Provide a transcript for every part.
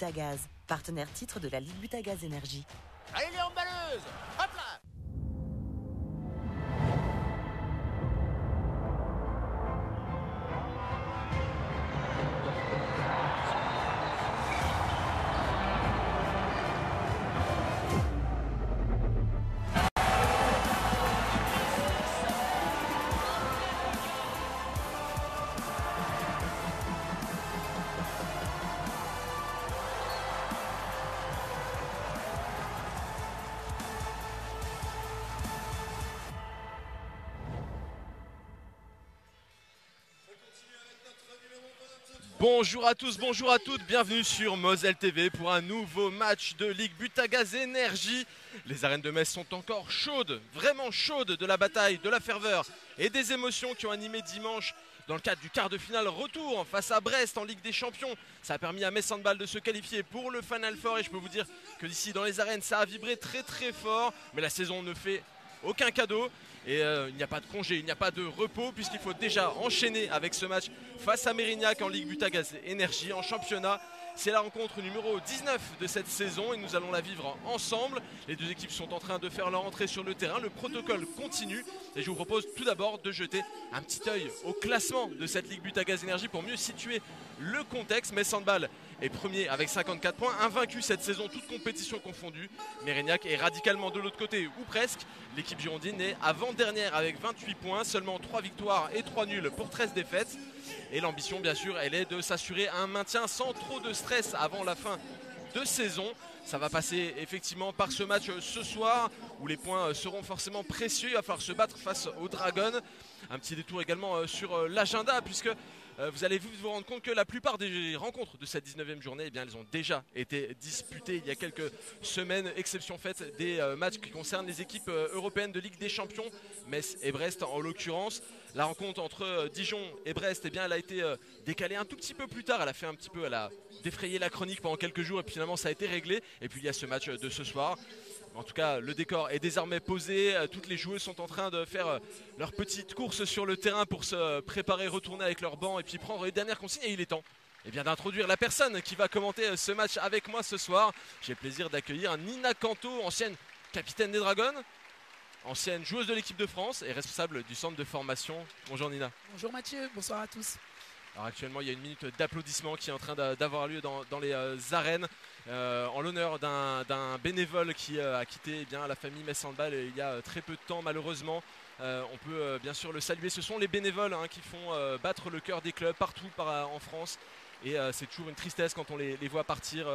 Butagaz, partenaire titre de la Ligue Butagaz Énergie. Allez les handballeuses, hop là! Bonjour à tous, bonjour à toutes, bienvenue sur Moselle TV pour un nouveau match de Ligue Butagaz Énergie. Les arènes de Metz sont encore chaudes, vraiment chaudes de la bataille, de la ferveur et des émotions qui ont animé dimanche dans le cadre du quart de finale retour face à Brest en Ligue des Champions. Ça a permis à Metz Handball de se qualifier pour le Final Four et je peux vous dire que d'ici dans les arènes ça a vibré très très fort, mais la saison ne fait aucun cadeau et il n'y a pas de congé, il n'y a pas de repos puisqu'il faut déjà enchaîner avec ce match face à Mérignac en Ligue Butagaz Énergie en championnat. C'est la rencontre numéro 19 de cette saison et nous allons la vivre ensemble. Les deux équipes sont en train de faire leur entrée sur le terrain, le protocole continue et je vous propose tout d'abord de jeter un petit œil au classement de cette Ligue Butagaz Énergie pour mieux situer le contexte. Metz Handball est premier avec 54 points, invaincu cette saison, toute compétition confondue. Mérignac est radicalement de l'autre côté, ou presque. L'équipe girondine est avant-dernière avec 28 points, seulement 3 victoires et 3 nuls pour 13 défaites. Et l'ambition, bien sûr, elle est de s'assurer un maintien sans trop de stress avant la fin de saison. Ça va passer effectivement par ce match ce soir où les points seront forcément précieux. Il va falloir se battre face aux Dragons. Un petit détour également sur l'agenda puisque vous allez vous rendre compte que la plupart des rencontres de cette 19e journée, eh bien, elles ont déjà été disputées il y a quelques semaines, exception faite des matchs qui concernent les équipes européennes de Ligue des Champions, Metz et Brest en l'occurrence. La rencontre entre Dijon et Brest, eh bien, elle a été décalée un tout petit peu plus tard. Elle a défrayé la chronique pendant quelques jours et puis finalement ça a été réglé. Et puis il y a ce match de ce soir. En tout cas, le décor est désormais posé. Toutes les joueuses sont en train de faire leur petite course sur le terrain pour se préparer, retourner avec leur banc et puis prendre les dernières consignes. Et il est temps d'introduire la personne qui va commenter ce match avec moi ce soir. J'ai le plaisir d'accueillir Nina Canto, ancienne capitaine des Dragons, ancienne joueuse de l'équipe de France et responsable du centre de formation. Bonjour Nina. Bonjour Mathieu, bonsoir à tous. Alors actuellement il y a une minute d'applaudissements qui est en train d'avoir lieu dans les arènes en l'honneur d'un bénévole qui a quitté la famille Metz Handball il y a très peu de temps malheureusement. On peut bien sûr le saluer, ce sont les bénévoles qui font battre le cœur des clubs partout en France. Et c'est toujours une tristesse quand on les voit partir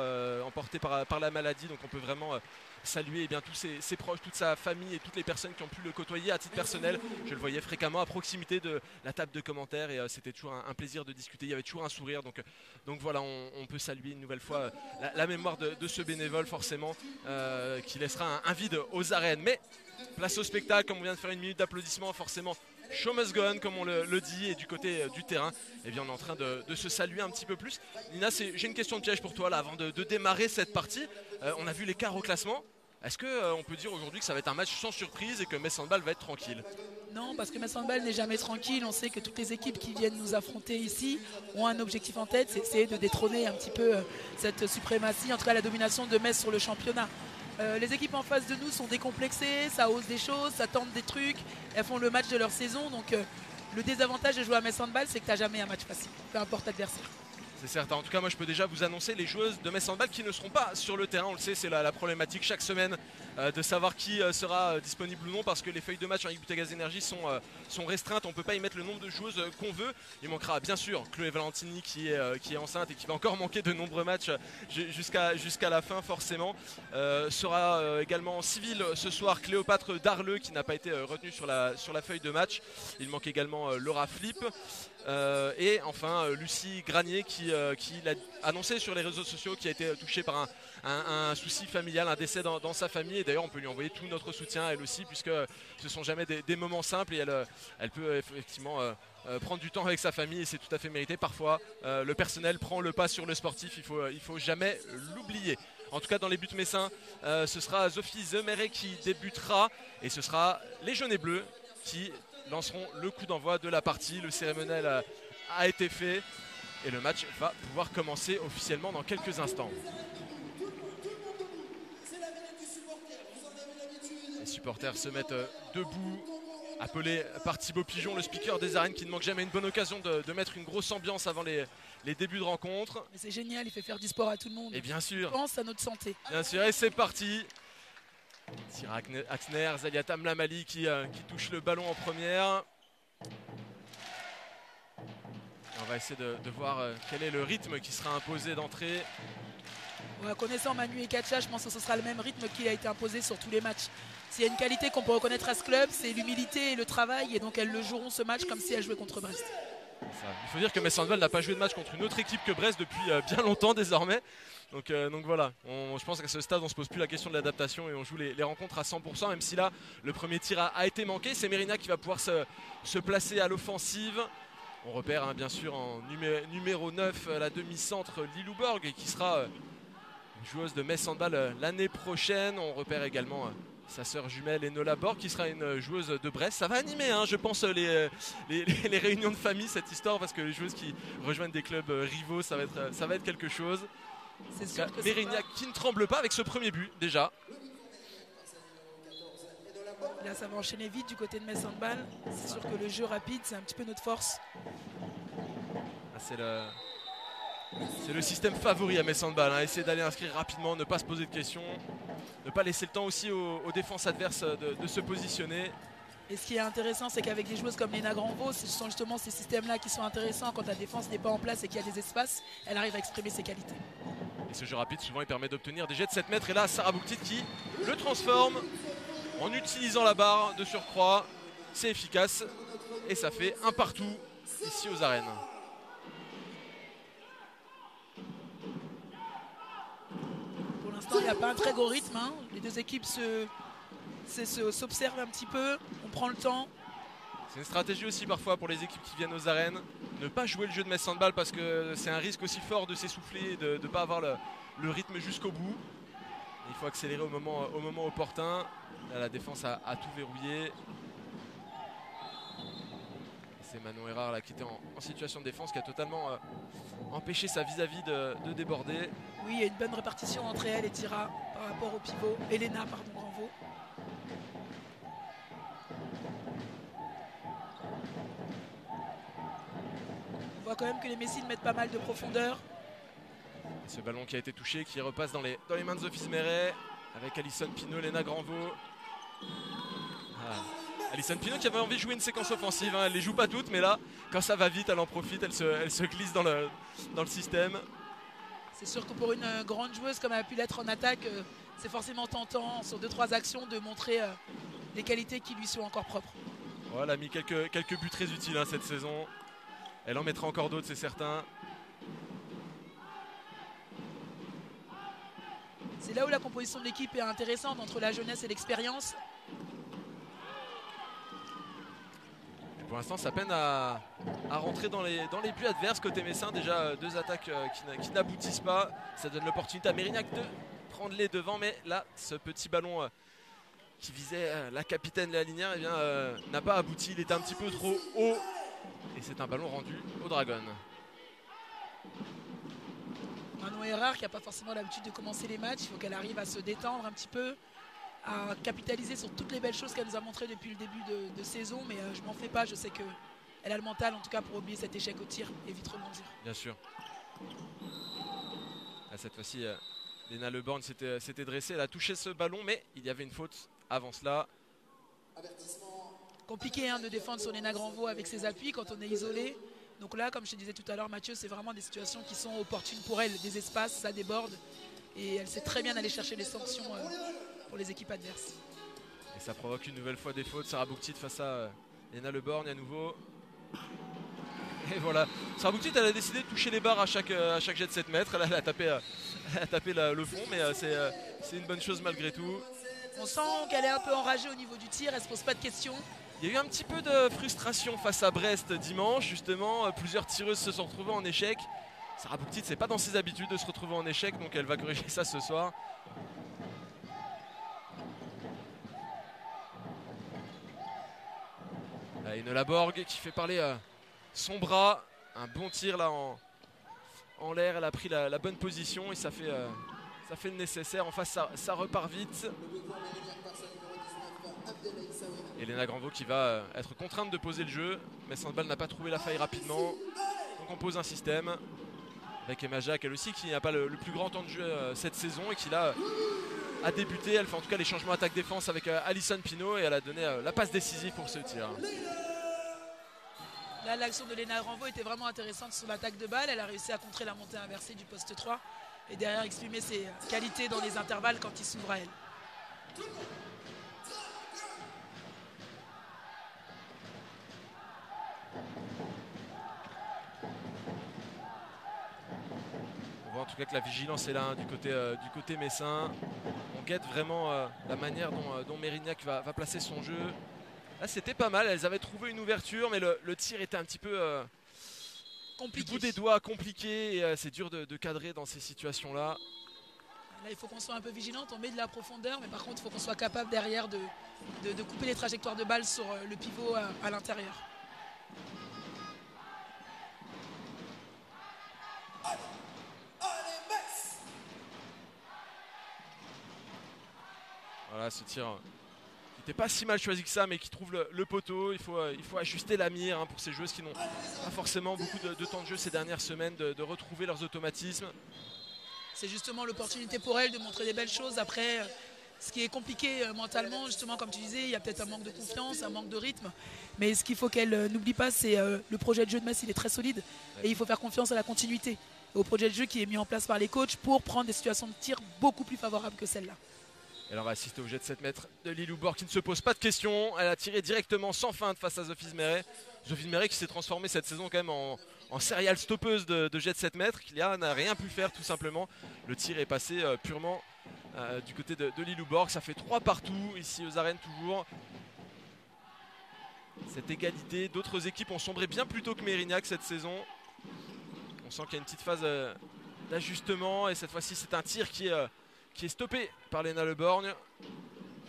emportés par la maladie. Donc on peut vraiment saluer tous ses proches, toute sa famille et toutes les personnes qui ont pu le côtoyer à titre personnel. Je le voyais fréquemment à proximité de la table de commentaires et c'était toujours un plaisir de discuter. Il y avait toujours un sourire. Donc voilà, on peut saluer une nouvelle fois la mémoire de ce bénévole forcément qui laissera un vide aux arènes. Mais place au spectacle, comme on vient de faire une minute d'applaudissements, forcément show must go on comme on le dit, et du côté du terrain, on est en train de se saluer un petit peu plus. Nina, j'ai une question de piège pour toi là avant de démarrer cette partie. On a vu l'écart au classement. Est-ce qu'on peut dire aujourd'hui que ça va être un match sans surprise et que Metz Handball va être tranquille? Non, parce que Metz Handball n'est jamais tranquille. On sait que toutes les équipes qui viennent nous affronter ici ont un objectif en tête, c'est essayer de détrôner un petit peu cette suprématie, en tout cas la domination de Metz sur le championnat. Les équipes en face de nous sont décomplexées, ça ose des choses, ça tente des trucs, elles font le match de leur saison. Donc le désavantage de jouer à Metz Handball, c'est que tu n'as jamais un match facile, peu importe l'adversaire. C'est certain. En tout cas, moi je peux déjà vous annoncer les joueuses de Metz Handball qui ne seront pas sur le terrain. On le sait, c'est la problématique chaque semaine de savoir qui sera disponible ou non parce que les feuilles de match en Ligue Butagaz Énergie sont restreintes. On ne peut pas y mettre le nombre de joueuses qu'on veut. Il manquera bien sûr Chloé Valentini qui est enceinte et qui va encore manquer de nombreux matchs jusqu'à la fin forcément. Sera également en civil ce soir Cléopâtre Darleux qui n'a pas été retenue sur la feuille de match. Il manque également Laura Flip. Et enfin Lucie Granier qui l'a annoncé sur les réseaux sociaux, qui a été touchée par un souci familial, un décès dans sa famille. Et d'ailleurs on peut lui envoyer tout notre soutien elle aussi, puisque ce ne sont jamais des moments simples et elle peut effectivement prendre du temps avec sa famille et c'est tout à fait mérité. Parfois le personnel prend le pas sur le sportif, il faut jamais l'oublier. En tout cas dans les buts messins, ce sera Sophie Zemeret qui débutera et ce sera les jaunes et bleus qui lanceront le coup d'envoi de la partie. Le cérémonial a été fait Et le match va pouvoir commencer officiellement dans quelques instants. Les supporters se mettent debout, appelés par Thibaut Pigeon, le speaker des arènes, qui ne manque jamais une bonne occasion de mettre une grosse ambiance avant les débuts de rencontre. C'est génial, il fait faire du sport à tout le monde. Et bien sûr. Pense à notre santé. Bien sûr, et c'est parti. Sira Axner, Zaliata Mlamali qui touche le ballon en première. Et on va essayer de voir quel est le rythme qui sera imposé d'entrée. Ouais, connaissant Manu et Kacha, je pense que ce sera le même rythme qui a été imposé sur tous les matchs. S'il y a une qualité qu'on peut reconnaître à ce club, c'est l'humilité et le travail. Et donc elles le joueront ce match comme si elles jouaient contre Brest. Ça. Il faut dire que Metz Handball n'a pas joué de match contre une autre équipe que Brest depuis bien longtemps désormais. Donc voilà, je pense qu'à ce stade on ne se pose plus la question de l'adaptation et on joue les rencontres à 100%, même si là le premier tir a été manqué. C'est Mérignac qui va pouvoir se placer à l'offensive. On repère bien sûr en numéro 9 la demi-centre Lilou Borg qui sera une joueuse de Metz Handball l'année prochaine. On repère également sa sœur jumelle Enola Borg qui sera une joueuse de Brest. Ça va animer je pense les réunions de famille, cette histoire, parce que les joueuses qui rejoignent des clubs rivaux, ça va être quelque chose. C'est sûr que Mérignac qui ne tremble pas avec ce premier but déjà. Là ça va enchaîner vite du côté de Metz Handball. C'est sûr que le jeu rapide c'est un petit peu notre force. C'est le système favori à Metz Handball, essayer d'aller inscrire rapidement, ne pas se poser de questions, ne pas laisser le temps aussi aux défenses adverses de se positionner. Et ce qui est intéressant, c'est qu'avec des joueuses comme Léna Granvaux, ce sont justement ces systèmes-là qui sont intéressants. Quand la défense n'est pas en place et qu'il y a des espaces, elle arrive à exprimer ses qualités. Et ce jeu rapide, souvent, il permet d'obtenir des jets de 7 mètres. Et là, Sarah Bouktit qui le transforme en utilisant la barre de surcroît. C'est efficace et ça fait un partout ici aux arènes. Pour l'instant, il n'y a pas un très gros rythme. Les deux équipes s'observent un petit peu, on prend le temps. C'est une stratégie aussi parfois pour les équipes qui viennent aux arènes. Ne pas jouer le jeu de Metz Handball parce que c'est un risque aussi fort de s'essouffler et de ne pas avoir le rythme jusqu'au bout. Il faut accélérer au moment opportun. Là, la défense a tout verrouillé. C'est Manon Erard là, qui était en situation de défense, qui a totalement empêché sa vis-à-vis de déborder. Oui, il y a une bonne répartition entre elle et Tira par rapport au pivot. Elena, pardon, Granvaux. On voit quand même que les Messines mettent pas mal de profondeur. Et ce ballon qui a été touché, qui repasse dans les mains de Sophie Smeret avec Alison Pinault, Léna Granvaux. Alison Pinault qui avait envie de jouer une séquence offensive, elle les joue pas toutes, mais là, quand ça va vite, elle en profite, elle se glisse dans le système. C'est sûr que pour une grande joueuse comme elle a pu l'être en attaque, c'est forcément tentant sur 2-3 actions de montrer les qualités qui lui sont encore propres. Ouais, elle a mis quelques buts très utiles cette saison. Elle en mettra encore d'autres, c'est certain. C'est là où la composition de l'équipe est intéressante entre la jeunesse et l'expérience. Pour l'instant, ça peine à rentrer dans les buts adverses côté messin. Déjà 2 attaques qui n'aboutissent pas. Ça donne l'opportunité à Mérignac de prendre les devants. Mais là, ce petit ballon qui visait la capitaine de la ligne n'a pas abouti. Il était un petit peu trop haut. Et c'est un ballon rendu au Dragon. Manon Erard qui n'a pas forcément l'habitude de commencer les matchs. Il faut qu'elle arrive à se détendre un petit peu, à capitaliser sur toutes les belles choses qu'elle nous a montrées depuis le début de saison. Mais je m'en fais pas, je sais qu'elle a le mental en tout cas pour oublier cet échec au tir et vite rebondir. Bien sûr. Là, cette fois-ci, Léna Leborn s'était dressée. Elle a touché ce ballon, mais il y avait une faute avant cela. Compliqué de défendre sur Léna Granvaux avec ses appuis quand on est isolé. Donc là, comme je te disais tout à l'heure, Mathieu, c'est vraiment des situations qui sont opportunes pour elle. Des espaces, ça déborde. Et elle sait très bien aller chercher les sanctions pour les équipes adverses. Et ça provoque une nouvelle fois des fautes. Sarah Bouktit face à Léna Leborn à nouveau. Et voilà. Sarah Bouktit, elle a décidé de toucher les barres à chaque jet de 7 mètres. Elle a tapé le fond, mais c'est une bonne chose malgré tout. On sent qu'elle est un peu enragée au niveau du tir. Elle ne se pose pas de questions. Il y a eu un petit peu de frustration face à Brest dimanche, justement. Plusieurs tireuses se sont retrouvées en échec. Sarah Bouktit, c'est pas dans ses habitudes de se retrouver en échec, donc elle va corriger ça ce soir. Enola Borg qui fait parler son bras. Un bon tir là en l'air, elle a pris la bonne position et ça fait le nécessaire. En face, ça repart vite. Elena Granvaux qui va être contrainte de poser le jeu. Mais Sandball n'a pas trouvé la faille rapidement. Donc on pose un système. Avec Emma Jacques, elle aussi, qui n'a pas le plus grand temps de jeu cette saison et qui là a débuté. Elle fait en tout cas les changements attaque-défense avec Alison Pinault et elle a donné la passe décisive pour ce tir. Là, l'action de Elena Granvaux était vraiment intéressante sur l'attaque de balle. Elle a réussi à contrer la montée inversée du poste 3 et derrière exprimer ses qualités dans les intervalles quand il s'ouvre à elle. On voit en tout cas que la vigilance est là du côté messin. On guette vraiment la manière dont Mérignac va placer son jeu. Là c'était pas mal, elles avaient trouvé une ouverture mais le tir était un petit peu du bout des doigts, compliqué et c'est dur de cadrer dans ces situations là. Là il faut qu'on soit un peu vigilante, on met de la profondeur mais par contre il faut qu'on soit capable derrière de couper les trajectoires de balles sur le pivot à l'intérieur. Voilà ce tir qui n'était pas si mal choisi que ça mais qui trouve le poteau. Il faut ajuster la mire pour ces joueuses qui n'ont pas forcément beaucoup de temps de jeu ces dernières semaines de retrouver leurs automatismes. C'est justement l'opportunité pour elles de montrer des belles choses. Après, ce qui est compliqué mentalement, justement comme tu disais, il y a peut-être un manque de confiance, un manque de rythme. Mais ce qu'il faut qu'elles n'oublient pas, c'est le projet de jeu de Metz, il est très solide. Et il faut faire confiance à la continuité, au projet de jeu qui est mis en place par les coachs pour prendre des situations de tir beaucoup plus favorables que celle-là. Et là on va assister au jet de 7 mètres de Lilou Bord qui ne se pose pas de questions. Elle a tiré directement sans feinte face à Sophie Zmeret. Sophie Zmeret qui s'est transformée cette saison quand même en serial stoppeuse de jet de 7 mètres. Qui là n'a rien pu faire tout simplement. Le tir est passé purement du côté de Lilou Bord. Ça fait 3 partout ici aux arènes toujours. Cette égalité, d'autres équipes ont sombré bien plus tôt que Mérignac cette saison. On sent qu'il y a une petite phase d'ajustement et cette fois-ci c'est un tir qui est stoppé par Léna Le Borgne.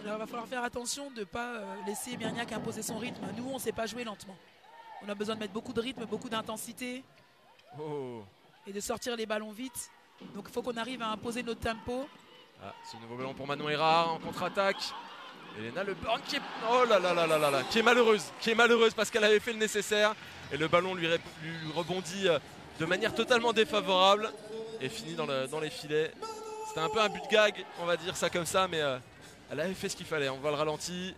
Alors il va falloir faire attention de ne pas laisser Mérignac imposer son rythme. Nous on ne sait pas jouer lentement. On a besoin de mettre beaucoup de rythme, beaucoup d'intensité et de sortir les ballons vite. Donc il faut qu'on arrive à imposer notre tempo. Ah, ce nouveau ballon pour Manon Hérard en contre-attaque. Léna Le Borgne qui est... Oh là là là là là là, qui est malheureuse parce qu'elle avait fait le nécessaire. Et le ballon lui rebondit de manière totalement défavorable et finit dans les filets. C'était un peu un but de gag, on va dire ça comme ça, mais elle avait fait ce qu'il fallait. On voit le ralenti.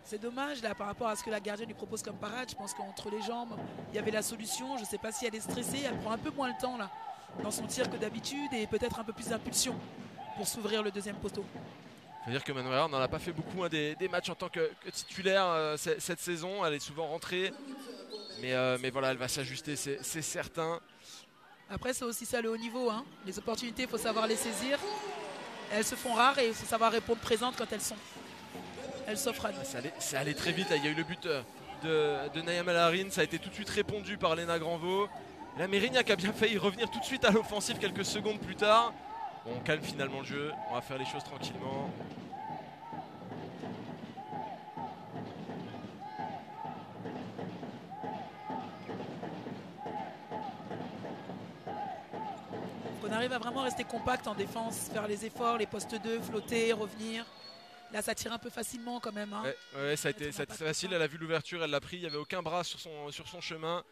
C'est dommage là par rapport à ce que la gardienne lui propose comme parade. Je pense qu'entre les jambes, il y avait la solution. Je ne sais pas si elle est stressée. Elle prend un peu moins le temps là dans son tir que d'habitude et peut-être un peu plus d'impulsion pour s'ouvrir le deuxième poteau. Il faut dire que Manon Hérard n'en a pas fait beaucoup des matchs en tant que titulaire cette saison. Elle est souvent rentrée. Mais voilà, elle va s'ajuster, c'est certain. Après, c'est aussi ça le haut niveau. Les opportunités, il faut savoir les saisir. Elles se font rares et il faut savoir répondre présente quand elles s'offrent à nous. C'est allé très vite. Il y a eu le but de Naya Malarine. Ça a été tout de suite répondu par Léna Granvaux. La Mérignac a bien failli revenir tout de suite à l'offensive quelques secondes plus tard. Bon, on calme finalement le jeu. On va faire les choses tranquillement. On arrive à vraiment rester compact en défense, faire les efforts, les postes 2, flotter, revenir. Là, ça tire un peu facilement quand même. Ouais, ça a été facile. Elle a vu l'ouverture, elle l'a pris. Il n'y avait aucun bras sur son chemin.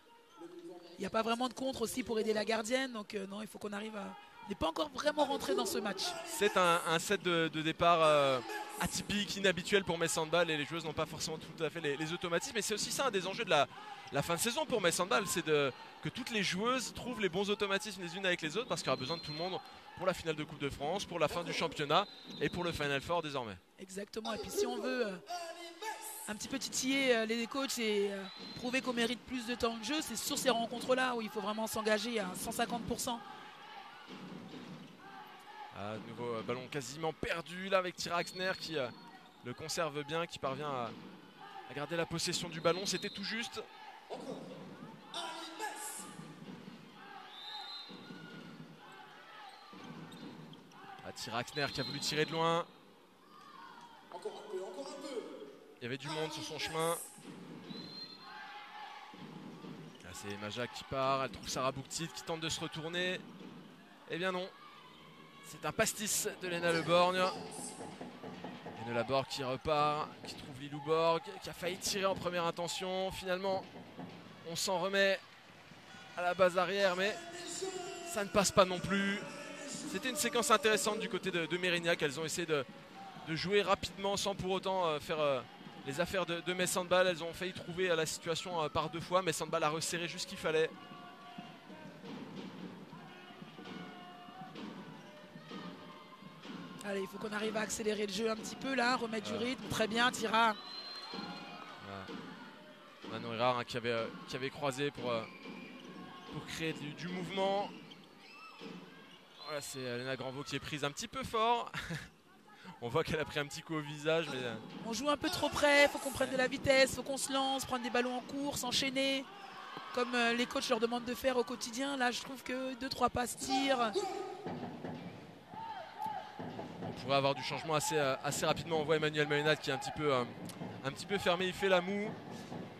Il n'y a pas vraiment de contre aussi pour aider la gardienne. Donc non, il faut qu'on arrive à... On n'est pas encore vraiment rentré dans ce match. C'est un set de départ atypique, inhabituel pour Metz Handball et les joueuses n'ont pas forcément tout à fait les automatismes. Mais c'est aussi ça un des enjeux de la fin de saison pour Metz Handball, c'est que toutes les joueuses trouvent les bons automatismes les unes avec les autres parce qu'il y aura besoin de tout le monde pour la finale de Coupe de France, pour la fin du championnat et pour le Final Four désormais. Exactement, et puis si on veut un petit peu titiller les coachs et prouver qu'on mérite plus de temps de jeu, c'est sur ces rencontres-là où il faut vraiment s'engager à 150%. Nouveau ballon quasiment perdu là avec Tyra Axner qui le conserve bien, qui parvient à garder la possession du ballon. C'était tout juste. Tyra Axner qui a voulu tirer de loin. Il y avait du monde sur son chemin. Là, c'est Emma Jacques qui part. Elle trouve Sarah Bouktit qui tente de se retourner. Eh bien non. C'est un pastis de Léna Le Borgne. Et de la Borg qui repart, qui trouve Lilou Borg, qui a failli tirer en première intention. Finalement, on s'en remet à la base arrière, mais ça ne passe pas non plus. C'était une séquence intéressante du côté de Mérignac. Elles ont essayé de jouer rapidement sans pour autant faire les affaires de Metz Handball. Elles ont failli trouver la situation par 2 fois. Metz Handball a resserré juste ce qu'il fallait. Allez, il faut qu'on arrive à accélérer le jeu un petit peu là, remettre du rythme. Très bien, Tira. Manon Hérard qui avait croisé pour créer du mouvement. Voilà, c'est Léna Granvaux qui est prise un petit peu fort. On voit qu'elle a pris un petit coup au visage. Mais... On joue un peu trop près, il faut qu'on prenne de la vitesse, il faut qu'on se lance, prendre des ballons en course, enchaîner. Comme les coachs leur demandent de faire au quotidien. Là, je trouve que 2-3 passes tirent. On pourrait avoir du changement assez rapidement. On voit Emmanuel Mayonnaise qui est un petit peu fermé, il fait la moue.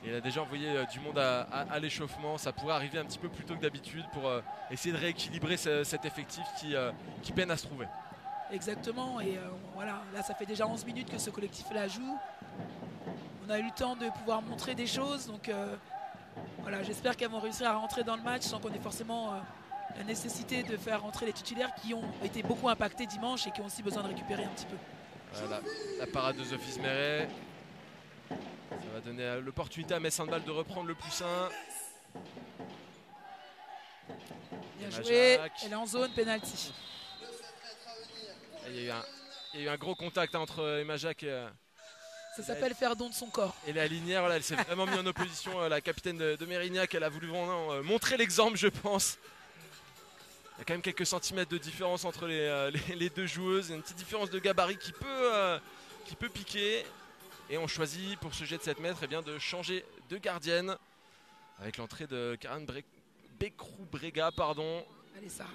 Et il a déjà envoyé du monde à l'échauffement. Ça pourrait arriver un petit peu plus tôt que d'habitude pour essayer de rééquilibrer cet effectif qui peine à se trouver. Exactement, et voilà, là ça fait déjà 11 minutes que ce collectif-là joue. On a eu le temps de pouvoir montrer des choses, donc voilà, j'espère qu'elles vont réussir à rentrer dans le match sans qu'on ait forcément la nécessité de faire rentrer les titulaires qui ont été beaucoup impactés dimanche et qui ont aussi besoin de récupérer un petit peu. Voilà, la parade de Sophie Smeret. Ça va donner l'opportunité à Metz Handball de reprendre le poussin. Bien joué, elle est en zone penalty. Il y a eu un gros contact entre Emma Jacques et... Ça s'appelle faire don de son corps. Et la linière, voilà, elle s'est vraiment mise en opposition. La capitaine de Mérignac, elle a voulu vraiment montrer l'exemple, je pense. Il y a quand même quelques centimètres de différence entre les deux joueuses. Une petite différence de gabarit qui peut piquer. Et on choisit pour ce jet de 7 mètres de changer de gardienne. Avec l'entrée de Karen Becrou-Brega. Allez, Sarah.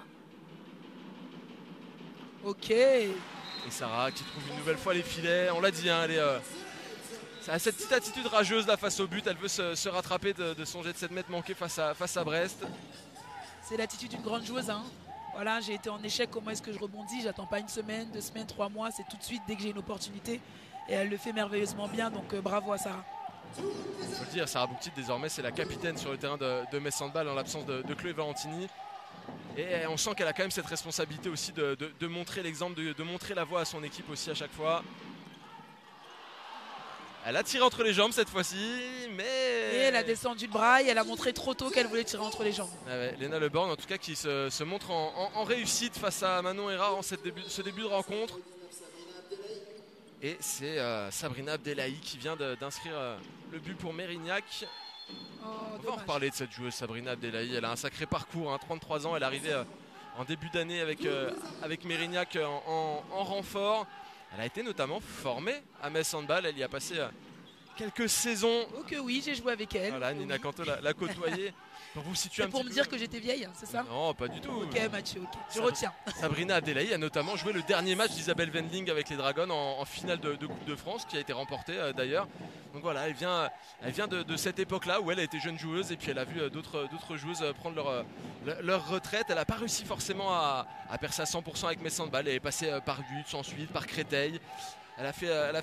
Ok. Et Sarah qui trouve une nouvelle fois les filets. On l'a dit, hein, elle a cette petite attitude rageuse là face au but. Elle veut se rattraper de son jet de 7 mètres manqué face à Brest. C'est l'attitude d'une grande joueuse. Hein. Voilà, j'ai été en échec. Comment est-ce que je rebondis? J'attends pas 1 semaine, 2 semaines, 3 mois. C'est tout de suite dès que j'ai une opportunité. Et elle le fait merveilleusement bien. Donc bravo à Sarah. Il faut le dire, Sarah Bouktit désormais c'est la capitaine sur le terrain de Metz Handball en l'absence de Chloé Valentini. Et on sent qu'elle a quand même cette responsabilité aussi de montrer l'exemple, de montrer la voie à son équipe aussi à chaque fois. Elle a tiré entre les jambes cette fois-ci, mais... Et elle a descendu le bras et elle a montré trop tôt qu'elle voulait tirer entre les jambes. Ah ouais, Léna Le Borgne en tout cas qui se montre en réussite face à Manon Hérard en ce début de rencontre. Et c'est Sabrina Abdellahi qui vient d'inscrire le but pour Mérignac. On va en reparler de cette joueuse Sabrina Abdellahi. Elle a un sacré parcours, hein, 33 ans. Elle est arrivée en début d'année avec Mérignac en renfort. Elle a été notamment formée à Metz Handball. Elle y a passé quelques saisons. Oh que oui, j'ai joué avec elle. Voilà, Nina Canto l'a côtoyée. Pour vous situer un petit peu. Pour me dire que j'étais vieille, c'est ça? Non, pas du tout. Ok Mathieu, ok. Je retiens. Sabrina Abdellahi a notamment joué le dernier match d'Isabelle Wendling avec les Dragons en finale de Coupe de France qui a été remportée d'ailleurs. Donc voilà, elle vient de cette époque-là où elle a été jeune joueuse et puis elle a vu d'autres joueuses prendre leur retraite. Elle n'a pas réussi forcément à percer à 100% avec Metz Handball. Elle est passée par Butte, ensuite par Créteil. Elle a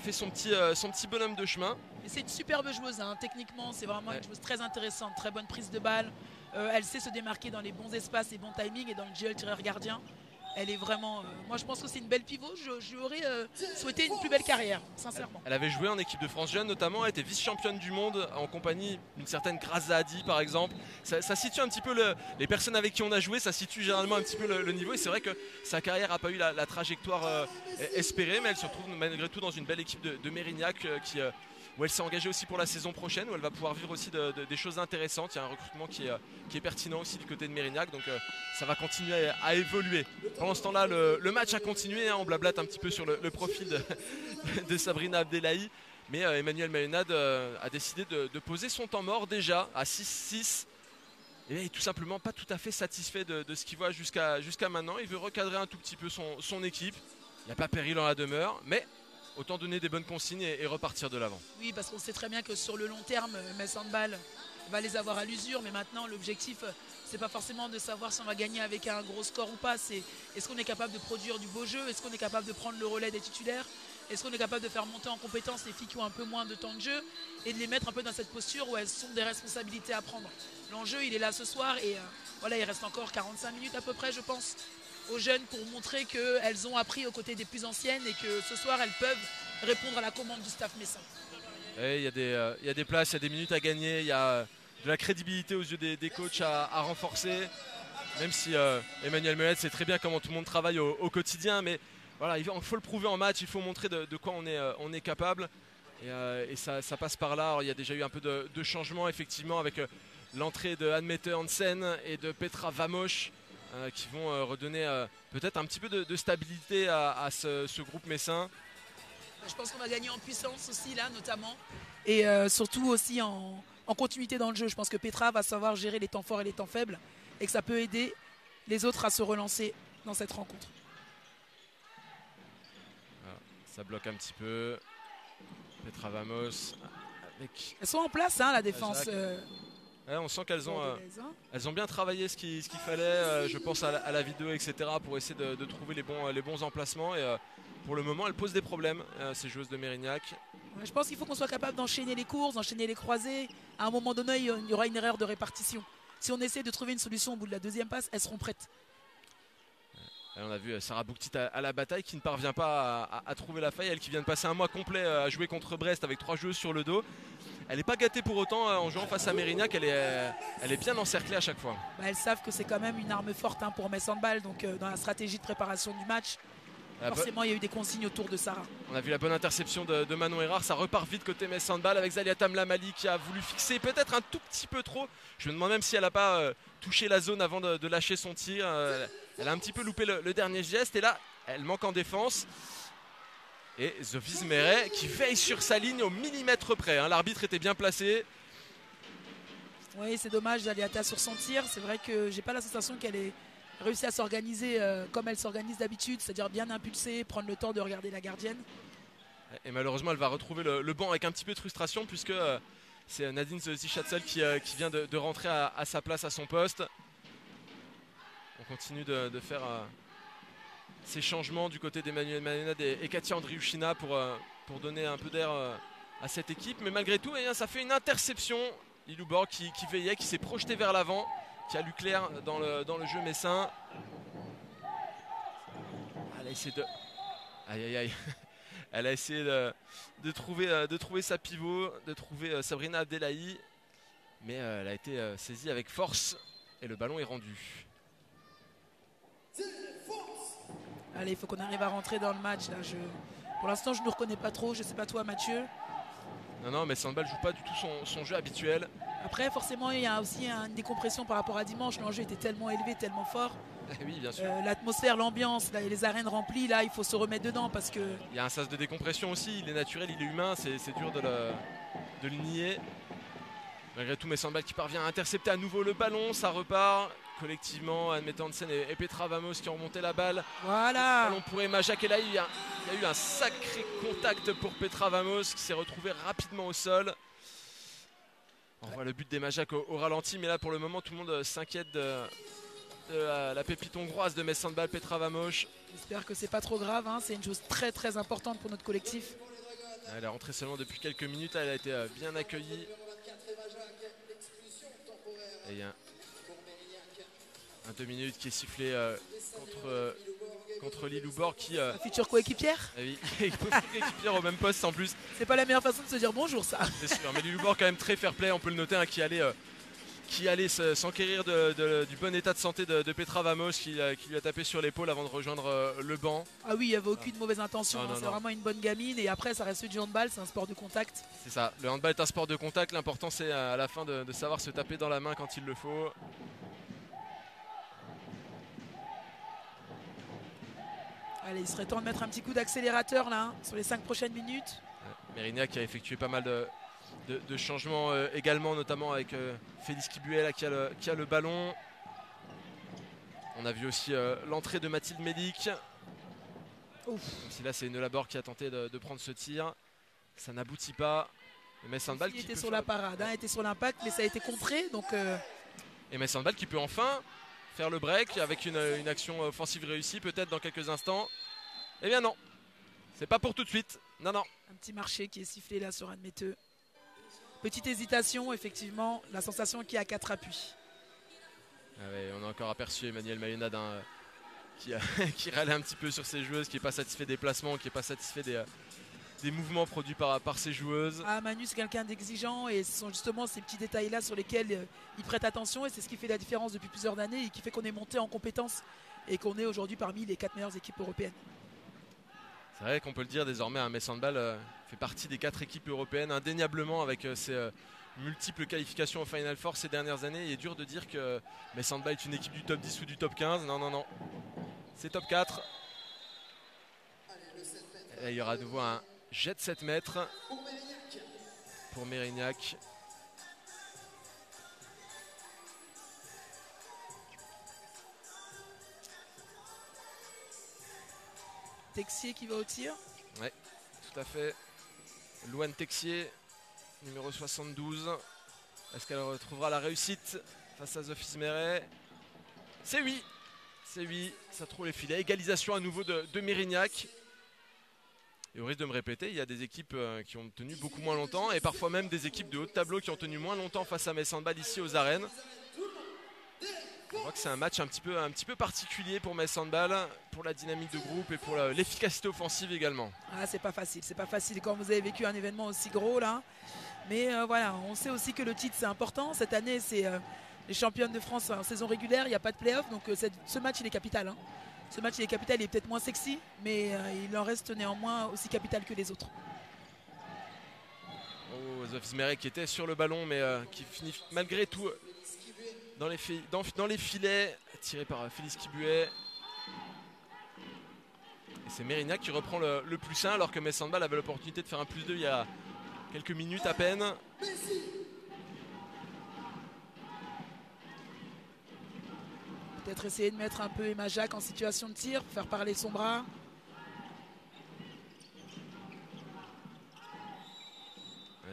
fait son petit bonhomme de chemin. Et c'est une superbe joueuse, hein. Techniquement c'est vraiment une joueuse très intéressante, très bonne prise de balle. Elle sait se démarquer dans les bons espaces et bons timings et dans le duel tireur gardien. Elle est vraiment, moi je pense que c'est une belle pivot, je lui aurais souhaité une plus belle carrière, sincèrement. Elle avait joué en équipe de France jeune notamment, elle était vice-championne du monde en compagnie d'une certaine Graza Hadi par exemple. Ça situe un petit peu les personnes avec qui on a joué, ça situe généralement un petit peu le niveau et c'est vrai que sa carrière n'a pas eu la trajectoire espérée, mais elle se retrouve malgré tout dans une belle équipe de Mérignac où elle s'est engagée aussi pour la saison prochaine, où elle va pouvoir vivre aussi des choses intéressantes. Il y a un recrutement qui est pertinent aussi du côté de Mérignac, donc ça va continuer à évoluer. Pendant ce temps-là, le match a continué, hein, on blablate un petit peu sur le profil de Sabrina Abdellahi, mais Emmanuel Mayonnaise a décidé de poser son temps mort déjà à 6-6. Et il est tout simplement pas tout à fait satisfait de ce qu'il voit jusqu'à maintenant. Il veut recadrer un tout petit peu son équipe. Il n'y a pas péril en la demeure, mais autant donner des bonnes consignes et repartir de l'avant. Oui, parce qu'on sait très bien que sur le long terme, Metz Handball va les avoir à l'usure, mais maintenant l'objectif c'est pas forcément de savoir si on va gagner avec un gros score ou pas, c'est est-ce qu'on est capable de produire du beau jeu, est-ce qu'on est capable de prendre le relais des titulaires, est-ce qu'on est capable de faire monter en compétence les filles qui ont un peu moins de temps de jeu et de les mettre un peu dans cette posture où elles sont des responsabilités à prendre. L'enjeu il est là ce soir et voilà, il reste encore 45 minutes à peu près je pense aux jeunes pour montrer qu'elles ont appris aux côtés des plus anciennes et que ce soir elles peuvent répondre à la commande du staff messin. Il y a des places, il y a des minutes à gagner, il y a de la crédibilité aux yeux des coachs à renforcer. Même si Emmanuel Melet sait très bien comment tout le monde travaille au quotidien, mais voilà, il faut le prouver en match, il faut montrer de quoi on est capable. Et ça passe par là. Alors, il y a déjà eu un peu de changement effectivement avec l'entrée de Anne-Mette Hansen et de Petra Vamoš qui vont redonner peut-être un petit peu de stabilité à ce groupe messin. Je pense qu'on va gagner en puissance aussi là notamment et surtout aussi en continuité dans le jeu. Je pense que Petra va savoir gérer les temps forts et les temps faibles et que ça peut aider les autres à se relancer dans cette rencontre. Voilà, ça bloque un petit peu. Petra Vamoš avec... Elles sont en place hein, la défense. Ouais, on sent qu'elles ont bien travaillé ce qu'il fallait. Je pense à la vidéo, etc. pour essayer de trouver les bons emplacements. Et pour le moment, elles posent des problèmes, ces joueuses de Mérignac. Ouais, je pense qu'il faut qu'on soit capable d'enchaîner les courses, d'enchaîner les croisés. À un moment donné, il y aura une erreur de répartition. Si on essaie de trouver une solution au bout de la deuxième passe, elles seront prêtes. Et on a vu Sarah Bouktit à la bataille qui ne parvient pas à trouver la faille. Elle qui vient de passer un mois complet à jouer contre Brest avec 3 joueuses sur le dos. Elle n'est pas gâtée pour autant en jouant face à Mérignac. Elle est bien encerclée à chaque fois. Bah, elles savent que c'est quand même une arme forte hein, pour Metz Handball. Donc dans la stratégie de préparation du match, forcément il y a eu des consignes autour de Sarah. On a vu la bonne interception de Manon Erard. Ça repart vite côté Metz Handball avec Zaliata Mlamali qui a voulu fixer peut-être un tout petit peu trop. Je me demande même si elle n'a pas touché la zone avant de lâcher son tir. Elle a un petit peu loupé le dernier geste. Et là, elle manque en défense. Et Zofis Meret qui veille sur sa ligne au millimètre près. Hein. L'arbitre était bien placé. Oui, c'est dommage, Zaliata sur son tir. C'est vrai que j'ai pas la sensation qu'elle ait réussi à s'organiser comme elle s'organise d'habitude, c'est-à-dire bien impulser, prendre le temps de regarder la gardienne. Et malheureusement, elle va retrouver le banc avec un petit peu de frustration puisque c'est Nadine Zichatzel qui vient de rentrer à sa place, à son poste. On continue de faire ces changements du côté d'Emmanuel Manenad et Katia Andriushina pour donner un peu d'air à cette équipe. Mais malgré tout, ça fait une interception. Lilou Borg qui veillait, qui s'est projeté vers l'avant, qui a lu clair dans le jeu messin. Elle a essayé de... Aïe aïe aïe. Elle a essayé de trouver sa pivot, de trouver Sabrina Abdellahi. Mais elle a été saisie avec force et le ballon est rendu. Allez, il faut qu'on arrive à rentrer dans le match. Là. Pour l'instant, je ne nous reconnais pas trop. Je ne sais pas toi, Mathieu. Non, mais Sandball ne joue pas du tout son jeu habituel. Après, forcément, il y a aussi une décompression par rapport à dimanche. L'enjeu était tellement élevé, tellement fort. Oui, bien sûr. L'atmosphère, l'ambiance, les arènes remplies, là, il faut se remettre dedans parce que... Il y a un sas de décompression aussi. Il est naturel, il est humain. C'est dur de le nier. Malgré tout, Sandball qui parvient à intercepter à nouveau le ballon. Ça repart. Collectivement, Anne-Mette Hansen et Petra Vamoš qui ont remonté la balle. Voilà. Ballon pour Emma Jacques. Et là, il y a eu un sacré contact pour Petra Vamoš qui s'est retrouvée rapidement au sol. On voit le but d'Emma Jacques au ralenti. Mais là, pour le moment, tout le monde s'inquiète de la pépite hongroise de Metz Handball, Petra Vamoš. J'espère que c'est pas trop grave. Hein. C'est une chose très très importante pour notre collectif. Elle est rentrée seulement depuis quelques minutes. Elle a été bien accueillie. Et il y a un 2 minutes qui est sifflé contre Lilou Borg qui... future coéquipière. Oui, coéquipière au même poste en plus. C'est pas la meilleure façon de se dire bonjour ça. C'est sûr, mais Lilou Borg quand même très fair play, on peut le noter, hein, qui allait s'enquérir du bon état de santé de Petra Vamoš qui lui a tapé sur l'épaule avant de rejoindre le banc. Ah oui, il n'y avait aucune mauvaise intention, c'est vraiment une bonne gamine et après ça reste du handball, c'est un sport de contact. C'est ça, le handball est un sport de contact, l'important c'est à la fin de savoir se taper dans la main quand il le faut. Allez, il serait temps de mettre un petit coup d'accélérateur là, hein, sur les 5 prochaines minutes. Mérignac qui a effectué pas mal de changements également, notamment avec Félix Kibuel qui a le ballon. On a vu aussi l'entrée de Mathilde Médic. Si là c'est une Laborde qui a tenté de prendre ce tir. Ça n'aboutit pas. Et Metz Handball Il qui était peut sur faire- la parade, hein, était sur l'impact, mais ça a été contré. Donc Et Metz Handball qui peut enfin faire le break avec une action offensive réussie peut-être dans quelques instants. Eh bien non, c'est pas pour tout de suite. Non, non. un petit marché qui est sifflé là sur Admetteux. Petite hésitation, effectivement, la sensation qu'il y a 4 appuis. Ah ouais, on a encore aperçu Emmanuel Mayonade qui râlait un petit peu sur ses joueuses, qui n'est pas satisfait des placements, qui n'est pas satisfait des mouvements produits par ses joueuses. Ah, Manu, c'est quelqu'un d'exigeant et ce sont justement ces petits détails-là sur lesquels il prête attention et c'est ce qui fait la différence depuis plusieurs années et qui fait qu'on est monté en compétences et qu'on est aujourd'hui parmi les 4 meilleures équipes européennes. C'est vrai qu'on peut le dire désormais, un Metz Handball fait partie des 4 équipes européennes indéniablement avec ses multiples qualifications au Final Four ces dernières années. Il est dur de dire que Metz Handball est une équipe du top 10 ou du top 15. Non, non, non. C'est top 4. Et il y aura à nouveau un jet de 7 mètres pour Mérignac. Texier qui va au tir. Oui, tout à fait. Louane Texier, numéro 72. Est-ce qu'elle retrouvera la réussite face à Sophie Smeret? C'est oui. C'est oui. Ça trouve les filets. Égalisation à nouveau de Mérignac. Et au risque de me répéter, il y a des équipes qui ont tenu beaucoup moins longtemps et parfois même des équipes de haut de tableau qui ont tenu moins longtemps face à Metz Handball ici aux arènes. On voit que c'est un match un petit peu particulier pour Metz Handball, pour la dynamique de groupe et pour l'efficacité offensive également. Ah, c'est pas facile quand vous avez vécu un événement aussi gros là. Mais voilà, on sait aussi que le titre c'est important. Cette année, c'est les championnes de France en saison régulière, il n'y a pas de play-off, donc ce match il est capital. Hein. Ce match il est capital, il est peut-être moins sexy, mais il en reste néanmoins aussi capital que les autres. Oh, Sophie Smeret qui était sur le ballon, mais qui finit malgré tout dans les filets, tiré par Félix Kibuet. Et c'est Mérignac qui reprend le +1 alors que Metz Handball avait l'opportunité de faire un +2 il y a quelques minutes à peine. Peut-être essayer de mettre un peu Emma Jacques en situation de tir, faire parler son bras.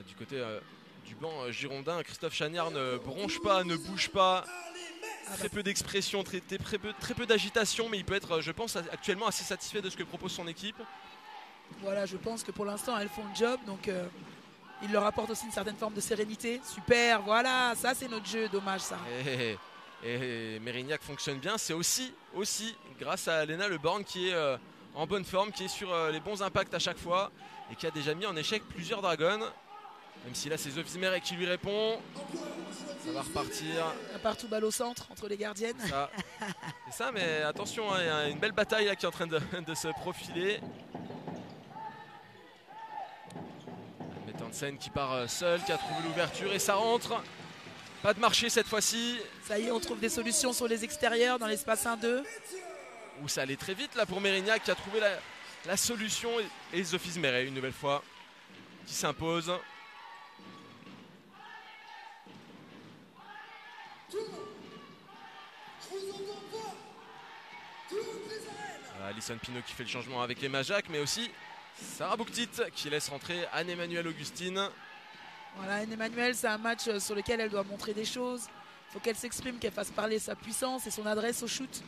Du côté du banc girondin, Christophe Chagnard ne bronche pas, ne bouge pas. Très peu d'expression, très peu d'agitation, mais il peut être, je pense, actuellement assez satisfait de ce que propose son équipe. Voilà, je pense que pour l'instant, elles font le job, donc il leur apporte aussi une certaine forme de sérénité. Super, voilà, ça c'est notre jeu, dommage ça. Et Mérignac fonctionne bien, c'est aussi grâce à Léna Leborn qui est en bonne forme, qui est sur les bons impacts à chaque fois et qui a déjà mis en échec plusieurs dragons. Même si là c'est Sophie Smeret qui lui répond. Ça va repartir. Un partout balle au centre entre les gardiennes. C'est ça, mais attention, hein, il y a une belle bataille là qui est en train de se profiler. Le metteur en scène qui part seul, qui a trouvé l'ouverture et ça rentre. Pas de marché cette fois-ci. Ça y est, on trouve des solutions sur les extérieurs dans l'espace 1-2. Où ça allait très vite là pour Mérignac qui a trouvé la solution. Et Sophie Smeret une nouvelle fois qui s'impose. Alison Pinault qui fait le changement avec Emma Jacques, mais aussi Sarah Bouktit qui laisse rentrer Anne-Emmanuelle Augustine. Voilà, Anne-Emmanuelle, c'est un match sur lequel elle doit montrer des choses. Il faut qu'elle s'exprime, qu'elle fasse parler sa puissance et son adresse au shoot.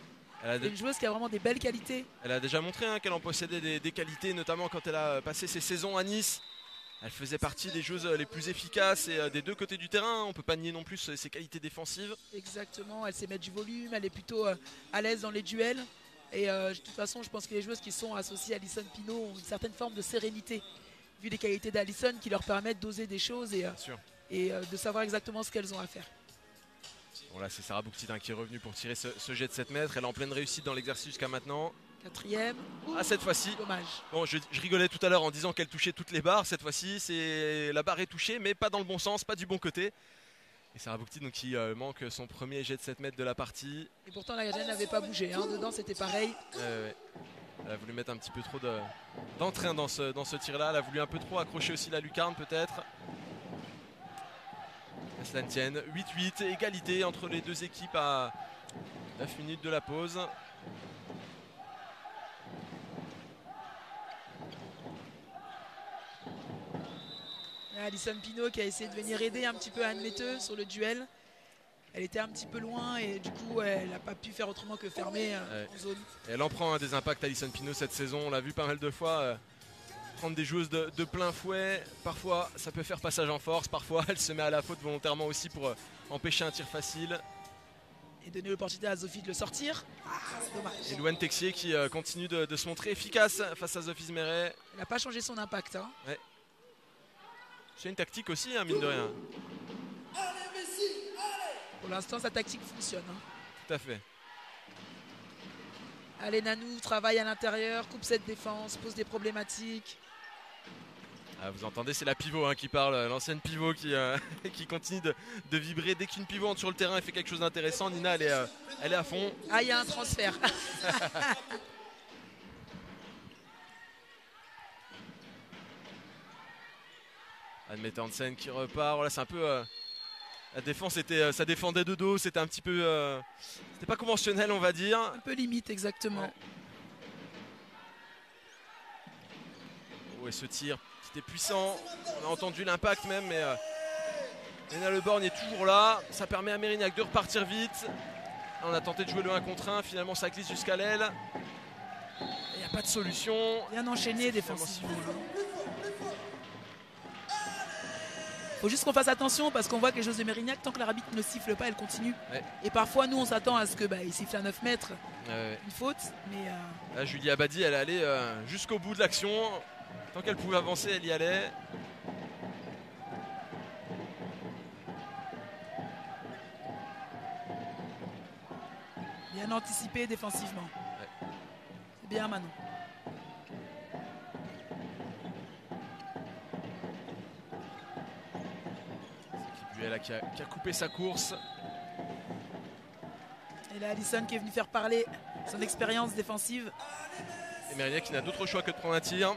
C'est une joueuse qui a vraiment des belles qualités. Elle a déjà montré qu'elle en possédait des qualités, notamment quand elle a passé ses saisons à Nice. Elle faisait partie des joueuses les plus efficaces et des deux côtés du terrain. On ne peut pas nier non plus ses qualités défensives. Exactement, elle sait mettre du volume, elle est plutôt à l'aise dans les duels. Et de toute façon, je pense que les joueuses qui sont associées à Alison Pinault ont une certaine forme de sérénité, vu les qualités d'Alison qui leur permettent d'oser des choses et de savoir exactement ce qu'elles ont à faire. Bon, là, c'est Sarah Bouktit qui est revenue pour tirer ce jet de 7 mètres. Elle est en pleine réussite dans l'exercice jusqu'à maintenant. Quatrième. Cette fois-ci. Dommage. Bon, je rigolais tout à l'heure en disant qu'elle touchait toutes les barres. Cette fois-ci, la barre est touchée, mais pas dans le bon sens, pas du bon côté. Et Sarah Bouktit donc, qui manque son premier jet de 7 mètres de la partie. Et pourtant la gardienne n'avait pas bougé, hein. Dedans c'était pareil. Ouais. Elle a voulu mettre un petit peu trop d'entrain dans ce tir-là. Elle a voulu un peu trop accrocher aussi la lucarne peut-être. Cela tienne. 8-8, égalité entre les deux équipes à 9 minutes de la pause. Alison Pinault qui a essayé de venir aider un petit peu Anne Metteux sur le duel. Elle était un petit peu loin et du coup elle n'a pas pu faire autrement que fermer en zone. Et elle en prend des impacts, Alison Pinault, cette saison. On l'a vu pas mal de fois prendre des joueuses de plein fouet. Parfois ça peut faire passage en force, parfois elle se met à la faute volontairement aussi pour empêcher un tir facile. Et donner l'opportunité à Sophie de le sortir. Ah, c'est dommage. Et Louane Texier qui continue de se montrer efficace face à Sophie Zmeret. Elle n'a pas changé son impact. Hein. Ouais. C'est une tactique aussi, hein, mine de rien. Pour l'instant, sa tactique fonctionne. Hein. Tout à fait. Allez, Nanou travaille à l'intérieur, coupe cette défense, pose des problématiques. Ah, vous entendez, c'est la pivot qui parle, l'ancienne pivot qui continue de vibrer. Dès qu'une pivot entre sur le terrain et fait quelque chose d'intéressant, Nina, elle est à fond. Ah, il y a un transfert. Anne Mette-Hansen qui repart. Voilà, c'est un peu... la défense, ça défendait de dos. C'était un petit peu... c'était pas conventionnel, on va dire. Un peu limite, exactement. Ouais. Oh, et ce tir, c'était puissant. On a entendu l'impact même, mais... Léna Le Borgne est toujours là. Ça permet à Mérignac de repartir vite. On a tenté de jouer le 1 contre 1. Finalement, ça glisse jusqu'à l'aile. Il n'y a pas de solution. Bien enchaîné défensivement. Faut juste qu'on fasse attention parce qu'on voit que les choses de Mérignac, tant que l'arbitre ne siffle pas, elle continue. Ouais. Et parfois, nous, on s'attend à ce qu'il siffle à 9 mètres. Une faute. Mais là, Julie Abadi, elle allait jusqu'au bout de l'action. Tant qu'elle pouvait avancer, elle y allait. Bien anticipé défensivement. Ouais. C'est bien, Manon. Qui a coupé sa course. Et là, Alison qui est venue faire parler son expérience défensive. Et Mérignac qui n'a d'autre choix que de prendre un tir.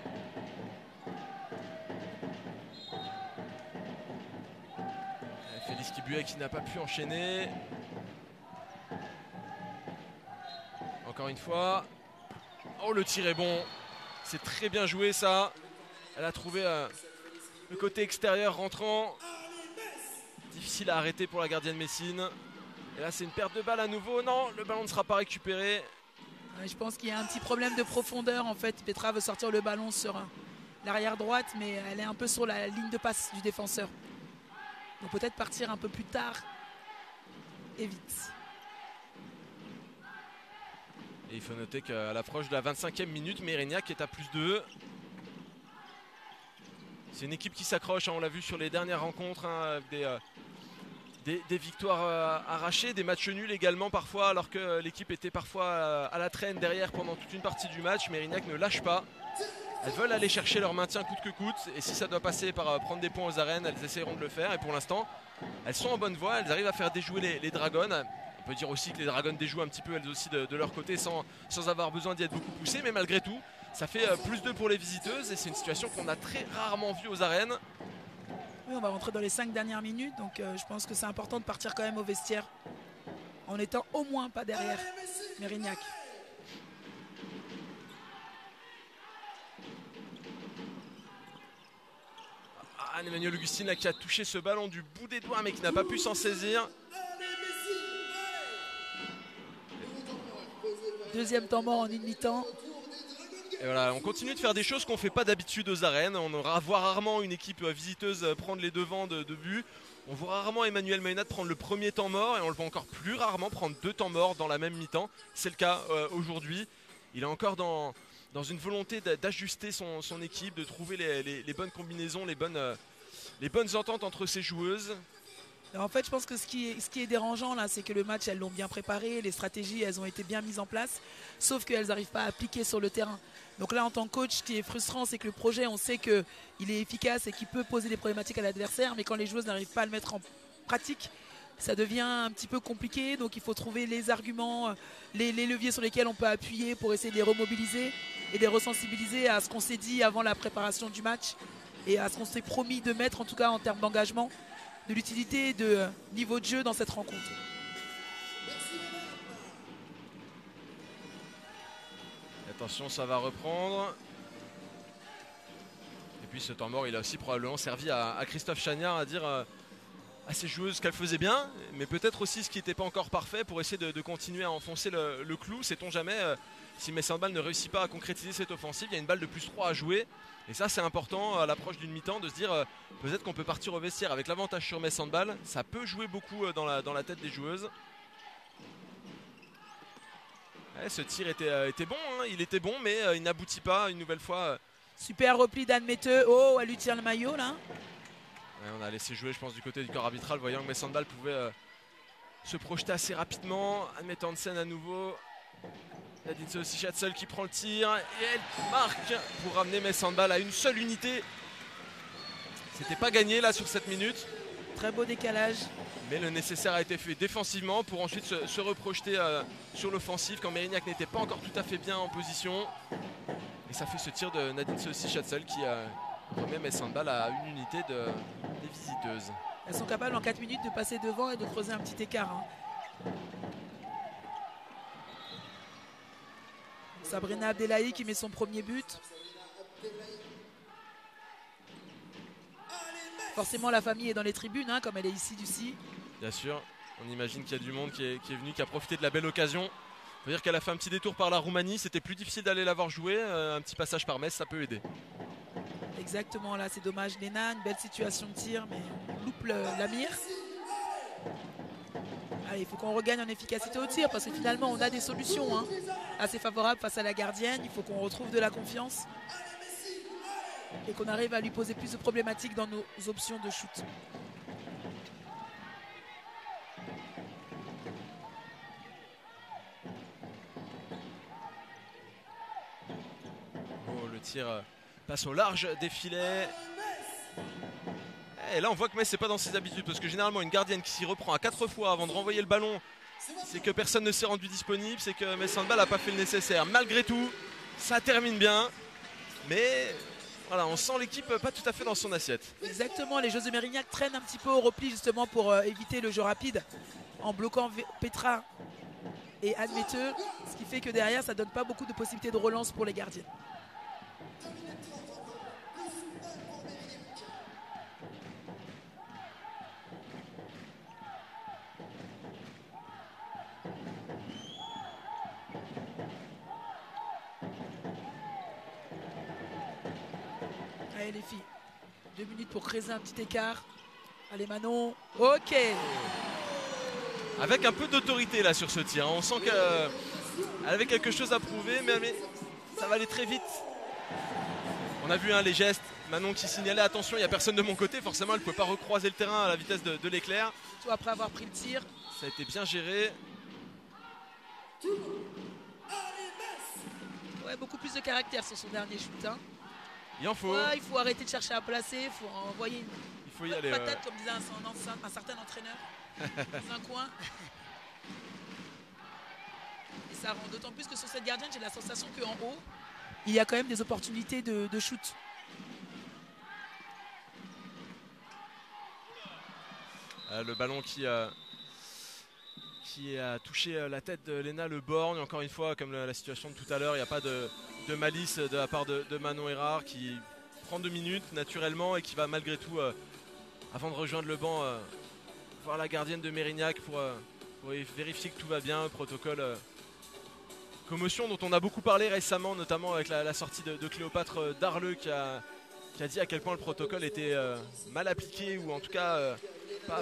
Félix Kibuet qui n'a pas pu enchaîner. Encore une fois. Oh, le tir est bon. C'est très bien joué ça. Elle a trouvé le côté extérieur rentrant. Difficile à arrêter pour la gardienne Messine. Et là, c'est une perte de balle à nouveau. Non, le ballon ne sera pas récupéré. Ouais, je pense qu'il y a un petit problème de profondeur. En fait, Petra veut sortir le ballon sur l'arrière droite, mais elle est un peu sur la ligne de passe du défenseur. Donc peut-être partir un peu plus tard et vite. Et il faut noter qu'à l'approche de la 25e minute, Mérignac est à +2. C'est une équipe qui s'accroche, on l'a vu sur les dernières rencontres, des victoires arrachées, des matchs nuls également parfois, alors que l'équipe était parfois à la traîne derrière pendant toute une partie du match. Mérignac ne lâche pas. Elles veulent aller chercher leur maintien coûte que coûte, et si ça doit passer par prendre des points aux arènes, elles essaieront de le faire. Et pour l'instant, elles sont en bonne voie, elles arrivent à faire déjouer les Dragons. On peut dire aussi que les Dragons déjouent un petit peu elles aussi de leur côté sans avoir besoin d'y être beaucoup poussées, mais malgré tout, ça fait +2 pour les visiteuses et c'est une situation qu'on a très rarement vue aux arènes. Oui, on va rentrer dans les 5 dernières minutes, donc je pense que c'est important de partir quand même au vestiaire en étant au moins pas derrière Mérignac. Anne-Emmanuelle Augustine là, qui a touché ce ballon du bout des doigts mais qui n'a pas pu s'en saisir. Deuxième temps mort en une mi-temps. Et voilà, on continue de faire des choses qu'on ne fait pas d'habitude aux arènes. On voit rarement une équipe visiteuse prendre les devants de but. On voit rarement Emmanuel Maynard prendre le premier temps mort et on le voit encore plus rarement prendre 2 temps morts dans la même mi-temps. C'est le cas aujourd'hui. Il est encore dans une volonté d'ajuster son équipe, de trouver les bonnes combinaisons, les bonnes ententes entre ses joueuses. En fait, je pense que ce qui est dérangeant là, c'est que le match, elles l'ont bien préparé, les stratégies, elles ont été bien mises en place, sauf qu'elles n'arrivent pas à appliquer sur le terrain. Donc là, en tant que coach, ce qui est frustrant, c'est que le projet, on sait qu'il est efficace et qu'il peut poser des problématiques à l'adversaire, mais quand les joueuses n'arrivent pas à le mettre en pratique, ça devient un petit peu compliqué. Donc il faut trouver les arguments, les leviers sur lesquels on peut appuyer pour essayer de les remobiliser et de les resensibiliser à ce qu'on s'est dit avant la préparation du match et à ce qu'on s'est promis de mettre, en tout cas en termes d'engagement, de l'utilité et de niveau de jeu dans cette rencontre. Attention, ça va reprendre. Et puis ce temps mort, il a aussi probablement servi à Christophe Chagnard à dire à ses joueuses qu'elles faisaient bien, mais peut-être aussi ce qui n'était pas encore parfait pour essayer de continuer à enfoncer le clou. Sait-on jamais si Metz-Handball ne réussit pas à concrétiser cette offensive, il y a une balle de +3 à jouer. Et ça c'est important à l'approche d'une mi-temps de se dire peut-être qu'on peut partir au vestiaire avec l'avantage sur Metz-Handball. Ça peut jouer beaucoup dans la tête des joueuses. Ouais, ce tir était bon, hein. Il était bon mais il n'aboutit pas une nouvelle fois. Super repli d'Anne Metteux. Oh, elle lui tire le maillot là. Ouais, on a laissé jouer je pense du côté du corps arbitral, voyant que Metz-Handball pouvait se projeter assez rapidement. Anne Hansen à nouveau. Nadine Sosi-Schatzel qui prend le tir et elle marque pour ramener Metz-Handball à une seule unité. C'était pas gagné là sur cette minute. Très beau décalage. Mais le nécessaire a été fait défensivement pour ensuite se reprojeter sur l'offensive quand Mérignac n'était pas encore tout à fait bien en position. Et ça fait ce tir de Nadine Sosi-Schatzel qui remet Metz-Handball à une unité des visiteuses. Elles sont capables en 4 minutes de passer devant et de creuser un petit écart. Hein. Sabrina Abdellahi qui met son premier but. Forcément la famille est dans les tribunes hein, comme elle est ici du CI. Bien sûr, on imagine qu'il y a du monde qui est venu, qui a profité de la belle occasion. Il faut dire qu'elle a fait un petit détour par la Roumanie, c'était plus difficile d'aller la voir jouer, un petit passage par Metz ça peut aider. Exactement, là c'est dommage Léna, une belle situation de tir mais on loupe la mire. Allez, il faut qu'on regagne en efficacité au tir parce que finalement on a des solutions hein, assez favorables face à la gardienne. Il faut qu'on retrouve de la confiance et qu'on arrive à lui poser plus de problématiques dans nos options de shoot. Oh, le tir passe au large des filets. Et là on voit que Metz n'est pas dans ses habitudes parce que généralement une gardienne qui s'y reprend à 4 fois avant de renvoyer le ballon, c'est que personne ne s'est rendu disponible, c'est que Metz-Handball n'a pas fait le nécessaire. Malgré tout, ça termine bien, mais voilà, on sent l'équipe pas tout à fait dans son assiette. Exactement, les joueuses de Mérignac traînent un petit peu au repli justement pour éviter le jeu rapide en bloquant Petra et Anne Metteux, ce qui fait que derrière ça donne pas beaucoup de possibilités de relance pour les gardiennes. Allez les filles, 2 minutes pour creuser un petit écart. Allez Manon, ok. Avec un peu d'autorité là sur ce tir, on sent qu'elle avait quelque chose à prouver, mais ça va aller très vite. On a vu les gestes, Manon qui signalait attention, il n'y a personne de mon côté, forcément elle ne pouvait pas recroiser le terrain à la vitesse de l'éclair. Tout après avoir pris le tir. Ça a été bien géré. Ouais, beaucoup plus de caractère sur son dernier shoot. Hein. Il en faut. Ouais, il faut arrêter de chercher à placer, il faut envoyer une Il faut y aller. patate comme disait un certain entraîneur dans un coin. Et ça rend d'autant plus que sur cette gardienne, j'ai la sensation qu'en haut, il y a quand même des opportunités de shoot. Le ballon qui a touché la tête de Léna Le Borgne. Encore une fois, comme la situation de tout à l'heure, il n'y a pas de malice de la part de Manon Erard qui prend 2 minutes naturellement et qui va malgré tout, avant de rejoindre le banc, voir la gardienne de Mérignac pour vérifier que tout va bien. Protocole commotion dont on a beaucoup parlé récemment, notamment avec la sortie de Cléopâtre Darleux qui a dit à quel point le protocole était mal appliqué ou en tout cas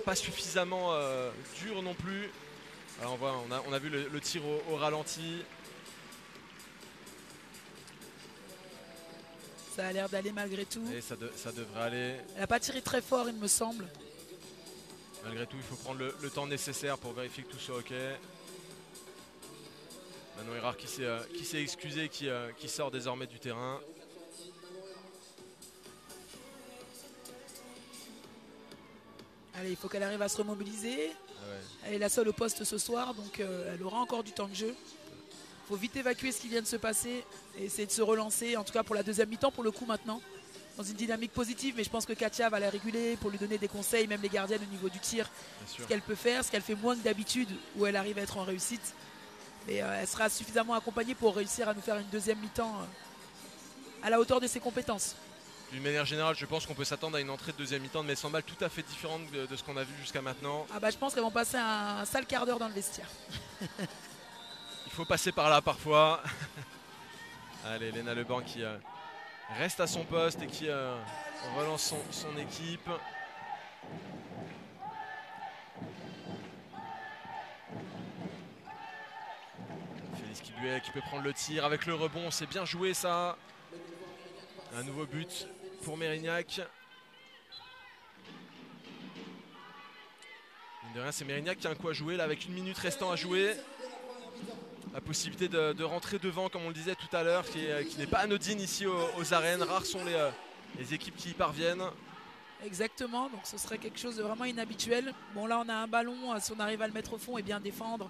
pas suffisamment dur non plus. Alors on a vu le tir au ralenti. Ça a l'air d'aller malgré tout. Et ça devrait aller. Elle n'a pas tiré très fort, il me semble. Malgré tout, il faut prendre le temps nécessaire pour vérifier que tout soit ok. Manon Erard qui s'est excusé, qui sort désormais du terrain. Allez, il faut qu'elle arrive à se remobiliser. Ah ouais. Elle est la seule au poste ce soir, donc elle aura encore du temps de jeu. Il faut vite évacuer ce qui vient de se passer et essayer de se relancer, en tout cas pour la deuxième mi-temps pour le coup maintenant, dans une dynamique positive. Mais je pense que Katia va la réguler pour lui donner des conseils, même les gardiennes au niveau du tir, ce qu'elle peut faire, ce qu'elle fait moins que d'habitude où elle arrive à être en réussite. Mais elle sera suffisamment accompagnée pour réussir à nous faire une deuxième mi-temps à la hauteur de ses compétences. D'une manière générale, je pense qu'on peut s'attendre à une entrée de deuxième mi-temps de Metz Handball tout à fait différente de ce qu'on a vu jusqu'à maintenant. Ah bah, je pense qu'elles vont passer un sale quart d'heure dans le vestiaire. Il faut passer par là parfois. Allez, Léna Leban qui reste à son poste et qui relance son équipe. Qui peut prendre le tir avec le rebond, c'est bien joué ça. Un nouveau but pour Mérignac. Mine de rien, c'est Mérignac qui a un coup à jouer là avec 1 minute restant à jouer. La possibilité de rentrer devant, comme on le disait tout à l'heure, qui n'est pas anodine ici aux arènes. Rares sont les équipes qui y parviennent. Exactement, donc ce serait quelque chose de vraiment inhabituel. Bon, là on a un ballon, si on arrive à le mettre au fond et bien défendre,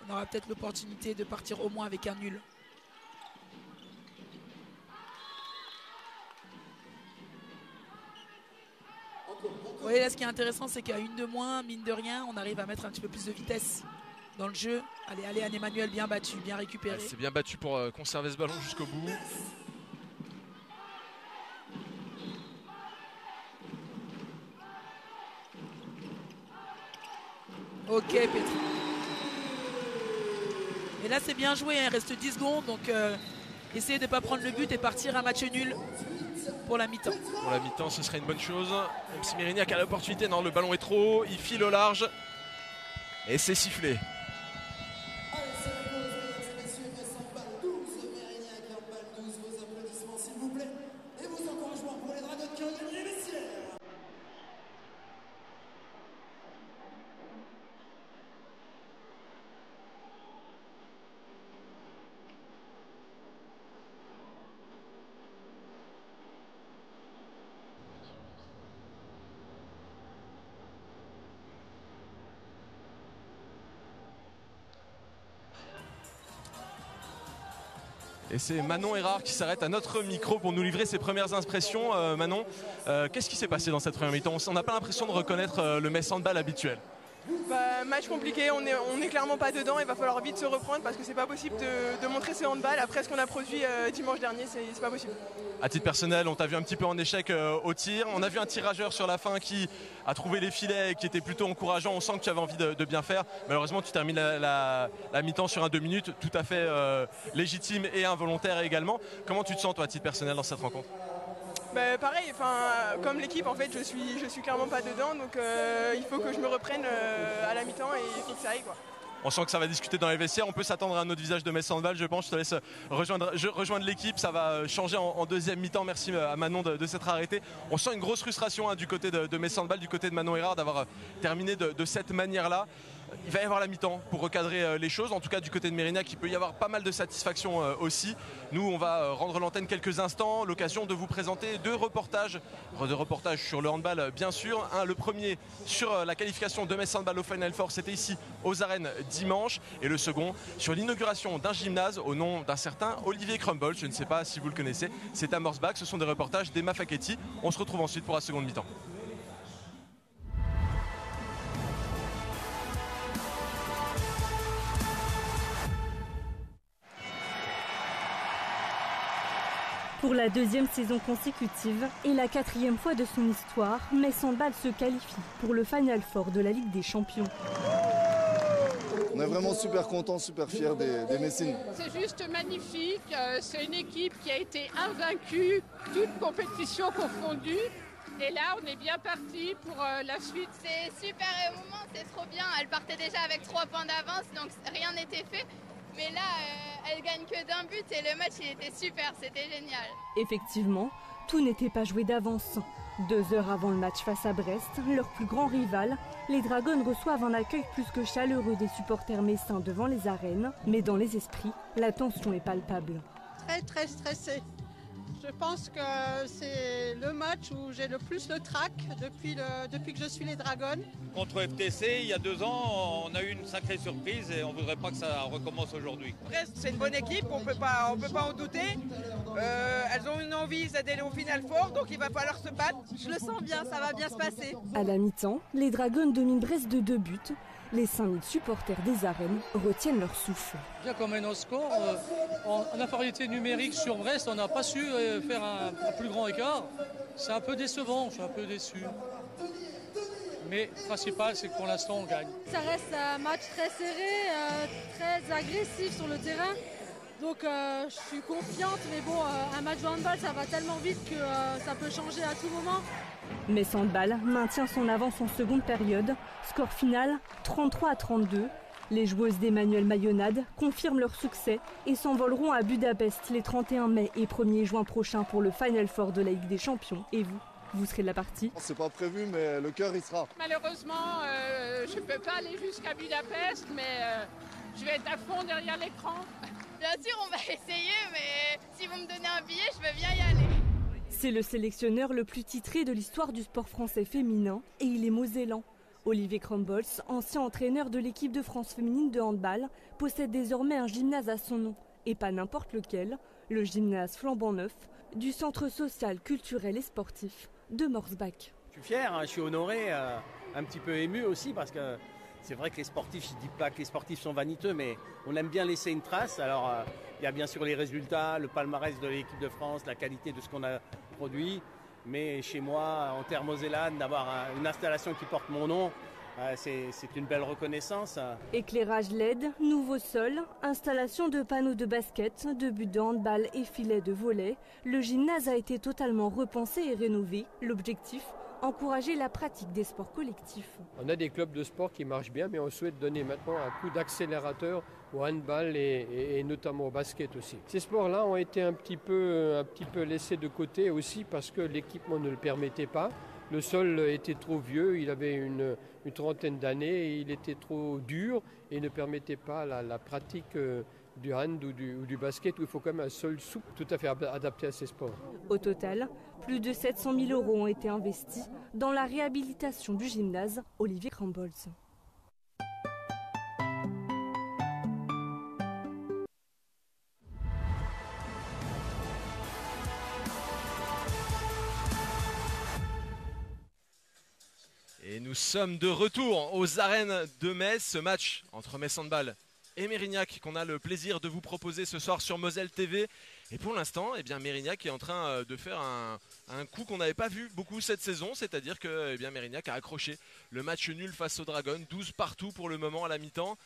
on aura peut-être l'opportunité de partir au moins avec un nul. Vous voyez là, ce qui est intéressant, c'est qu'à 1 de moins, mine de rien, on arrive à mettre un petit peu plus de vitesse dans le jeu. Allez, Anne-Emmanuel, bien battu, bien récupéré. C'est bien battu pour conserver ce ballon jusqu'au bout. Ok, Petri. Et là, c'est bien joué, hein. Il reste 10 secondes, donc essayez de ne pas prendre le but et partir un match nul pour la mi-temps. Pour la mi-temps, ce serait une bonne chose. Même si Mérignac a l'opportunité, non, le ballon est trop haut, il file au large. Et c'est sifflé. Et c'est Manon Erard qui s'arrête à notre micro pour nous livrer ses premières impressions. Manon, qu'est-ce qui s'est passé dans cette première mi-temps? On n'a pas l'impression de reconnaître le Metz Handball habituel. Match compliqué, on est clairement pas dedans, il va falloir vite se reprendre parce que c'est pas possible de montrer ce handball après ce qu'on a produit dimanche dernier, c'est pas possible. À titre personnel, on t'a vu un petit peu en échec au tir, on a vu un tirageur sur la fin qui a trouvé les filets et qui était plutôt encourageant, on sent que tu avais envie de bien faire. Malheureusement tu termines la mi-temps sur un 2 minutes tout à fait légitime et involontaire également. Comment tu te sens toi à titre personnel dans cette rencontre? Pareil, comme l'équipe en fait je suis clairement pas dedans, donc il faut que je me reprenne à la mi-temps et il faut que ça aille quoi. On sent que ça va discuter dans les vestiaires, on peut s'attendre à un autre visage de Metz Handball, je pense. Je te laisse rejoindre l'équipe, ça va changer en deuxième mi-temps. Merci à Manon de s'être arrêté. On sent une grosse frustration du côté de Metz Handball, du côté de Manon Erard d'avoir terminé de cette manière-là. Il va y avoir la mi-temps pour recadrer les choses. En tout cas, du côté de Mérignac, il peut y avoir pas mal de satisfaction aussi. Nous, on va rendre l'antenne quelques instants. L'occasion de vous présenter deux reportages sur le handball, bien sûr. Le premier sur la qualification de Metz Handball au Final Four, c'était ici aux arènes dimanche. Et le second sur l'inauguration d'un gymnase au nom d'un certain Olivier Crumble. Je ne sais pas si vous le connaissez. C'est à Morsbach. Ce sont des reportages d'Emma Facchetti. On se retrouve ensuite pour la seconde mi-temps. Pour la deuxième saison consécutive et la quatrième fois de son histoire, Metz Handball se qualifie pour le Final Four de la Ligue des Champions. On est vraiment super contents, super fiers des Messines. C'est juste magnifique, c'est une équipe qui a été invaincue, toute compétition confondue. Et là, on est bien parti pour la suite. C'est super émouvant, c'est trop bien. Elle partait déjà avec 3 points d'avance, donc rien n'était fait. Mais là, elle gagne que d'un but et le match, il était super, c'était génial. Effectivement, tout n'était pas joué d'avance. 2 heures avant le match face à Brest, leur plus grand rival, les Dragons reçoivent un accueil plus que chaleureux des supporters messins devant les arènes. Mais dans les esprits, la tension est palpable. Très stressé. Je pense que c'est le match où j'ai le plus le trac depuis que je suis les Dragons. Contre FTC, il y a 2 ans, on a eu une sacrée surprise et on ne voudrait pas que ça recommence aujourd'hui. Brest, c'est une bonne équipe, on peut pas en douter. Elles ont une envie d'aller au Final Four, donc il va falloir se battre. Je le sens bien, ça va bien se passer. À la mi-temps, les Dragons dominent Brest de 2 buts. Les 5000 supporters des arènes retiennent leur souffle. Bien qu'on mène au score, en infériorité numérique sur Brest, on n'a pas su faire un plus grand écart. C'est un peu décevant, je suis un peu déçu. Mais le principal, c'est que pour l'instant, on gagne. Ça reste un match très serré, très agressif sur le terrain. Donc je suis confiante, mais bon, un match de handball, ça va tellement vite que ça peut changer à tout moment. Metz Handball maintient son avance en seconde période. Score final 33-32. Les joueuses d'Emmanuel Mayonnade confirment leur succès et s'envoleront à Budapest les 31 mai et 1er juin prochains pour le Final Four de la Ligue des Champions. Et vous serez de la partie? C'est pas prévu, mais le cœur, il sera. Malheureusement, je ne peux pas aller jusqu'à Budapest, mais je vais être à fond derrière l'écran. Bien sûr, on va essayer, mais si vous me donnez un billet, je veux bien y aller. C'est le sélectionneur le plus titré de l'histoire du sport français féminin et il est mosellan. Olivier Crumbles, ancien entraîneur de l'équipe de France féminine de handball, possède désormais un gymnase à son nom. Et pas n'importe lequel, le gymnase flambant neuf du Centre social, culturel et sportif de Morsbach. Je suis fier, je suis honoré, un petit peu ému aussi parce que c'est vrai que les sportifs, je ne dis pas que les sportifs sont vaniteux, mais on aime bien laisser une trace. Alors il y a bien sûr les résultats, le palmarès de l'équipe de France, la qualité de ce qu'on a produit. Mais chez moi, en terre mosellane, d'avoir une installation qui porte mon nom, c'est une belle reconnaissance. Éclairage LED, nouveau sol, installation de panneaux de basket, de buts de handball et filets de volley. Le gymnase a été totalement repensé et rénové. L'objectif, encourager la pratique des sports collectifs. On a des clubs de sport qui marchent bien, mais on souhaite donner maintenant un coup d'accélérateur au handball et notamment au basket aussi. Ces sports-là ont été un petit peu laissés de côté aussi parce que l'équipement ne le permettait pas. Le sol était trop vieux, il avait une trentaine d'années et il était trop dur et ne permettait pas la pratique du hand ou du basket où il faut quand même un sol souple tout à fait adapté à ces sports. Au total, plus de 700 000 € ont été investis dans la réhabilitation du gymnase Olivier Crumbles. Et nous sommes de retour aux arènes de Metz. Ce match entre Metz Handball et Mérignac qu'on a le plaisir de vous proposer ce soir sur Moselle TV. Et pour l'instant, eh bien, Mérignac est en train de faire un coup qu'on n'avait pas vu beaucoup cette saison. C'est-à-dire que Mérignac a accroché le match nul face aux Dragons. 12 partout pour le moment à la mi-temps.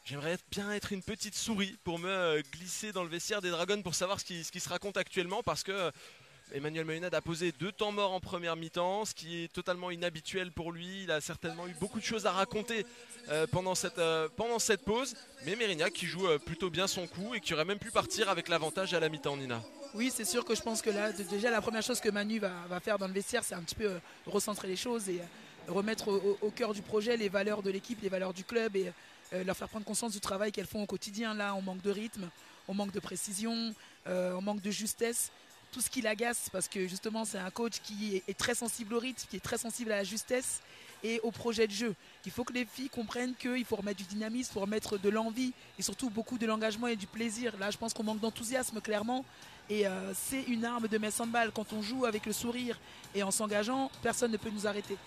J'aimerais bien être une petite souris pour me glisser dans le vestiaire des Dragons pour savoir ce qui se raconte actuellement parce que Emmanuel Mayonnade a posé 2 temps morts en première mi-temps, ce qui est totalement inhabituel pour lui. Il a certainement eu beaucoup de choses à raconter pendant cette pause. Mais Mérignac qui joue plutôt bien son coup et qui aurait même pu partir avec l'avantage à la mi-temps, Nina. Oui, c'est sûr que je pense que là, déjà la première chose que Manu va faire dans le vestiaire, c'est un petit peu recentrer les choses et remettre au cœur du projet les valeurs de l'équipe, les valeurs du club et leur faire prendre conscience du travail qu'elles font au quotidien. Là, on manque de rythme, on manque de précision, on manque de justesse. Tout ce qui l'agace parce que justement c'est un coach qui est très sensible au rythme, qui est très sensible à la justesse et au projet de jeu. Il faut que les filles comprennent qu'il faut remettre du dynamisme, il faut remettre de l'envie et surtout beaucoup de l'engagement et du plaisir. Là je pense qu'on manque d'enthousiasme clairement et c'est une arme de Metz Handball. Quand on joue avec le sourire et en s'engageant, personne ne peut nous arrêter.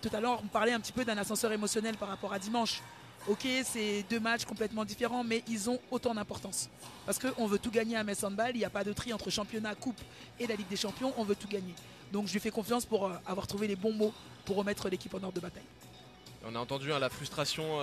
Tout à l'heure on parlait un petit peu d'un ascenseur émotionnel par rapport à dimanche. Ok, c'est 2 matchs complètement différents, mais ils ont autant d'importance. Parce qu'on veut tout gagner à Metz Handball, il n'y a pas de tri entre championnat, coupe et la Ligue des Champions, on veut tout gagner. Donc je lui fais confiance pour avoir trouvé les bons mots pour remettre l'équipe en ordre de bataille. On a entendu la frustration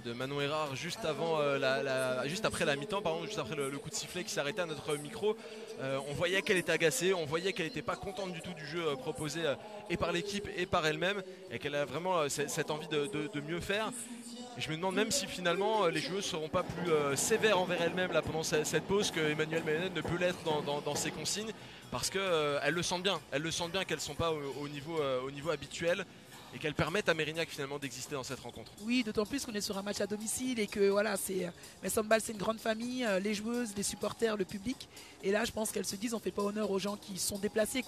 de Manon Erard juste après la mi-temps, juste après le coup de sifflet qui s'arrêtait à notre micro. On voyait qu'elle était agacée, on voyait qu'elle n'était pas contente du tout du jeu proposé et par l'équipe et par elle-même et qu'elle a vraiment cette envie de mieux faire. Et je me demande même si finalement les joueuses ne seront pas plus sévères envers elles-mêmes là, pendant cette pause que Emmanuel Mayonnade ne peut l'être dans ses consignes parce qu'elles le sentent bien, qu'elles ne sont pas au niveau habituel et qu'elles permettent à Mérignac finalement d'exister dans cette rencontre. Oui, d'autant plus qu'on est sur un match à domicile et que voilà, Metz Handball c'est une grande famille, les joueuses, les supporters, le public. Et là je pense qu'elles se disent on ne fait pas honneur aux gens qui sont déplacés,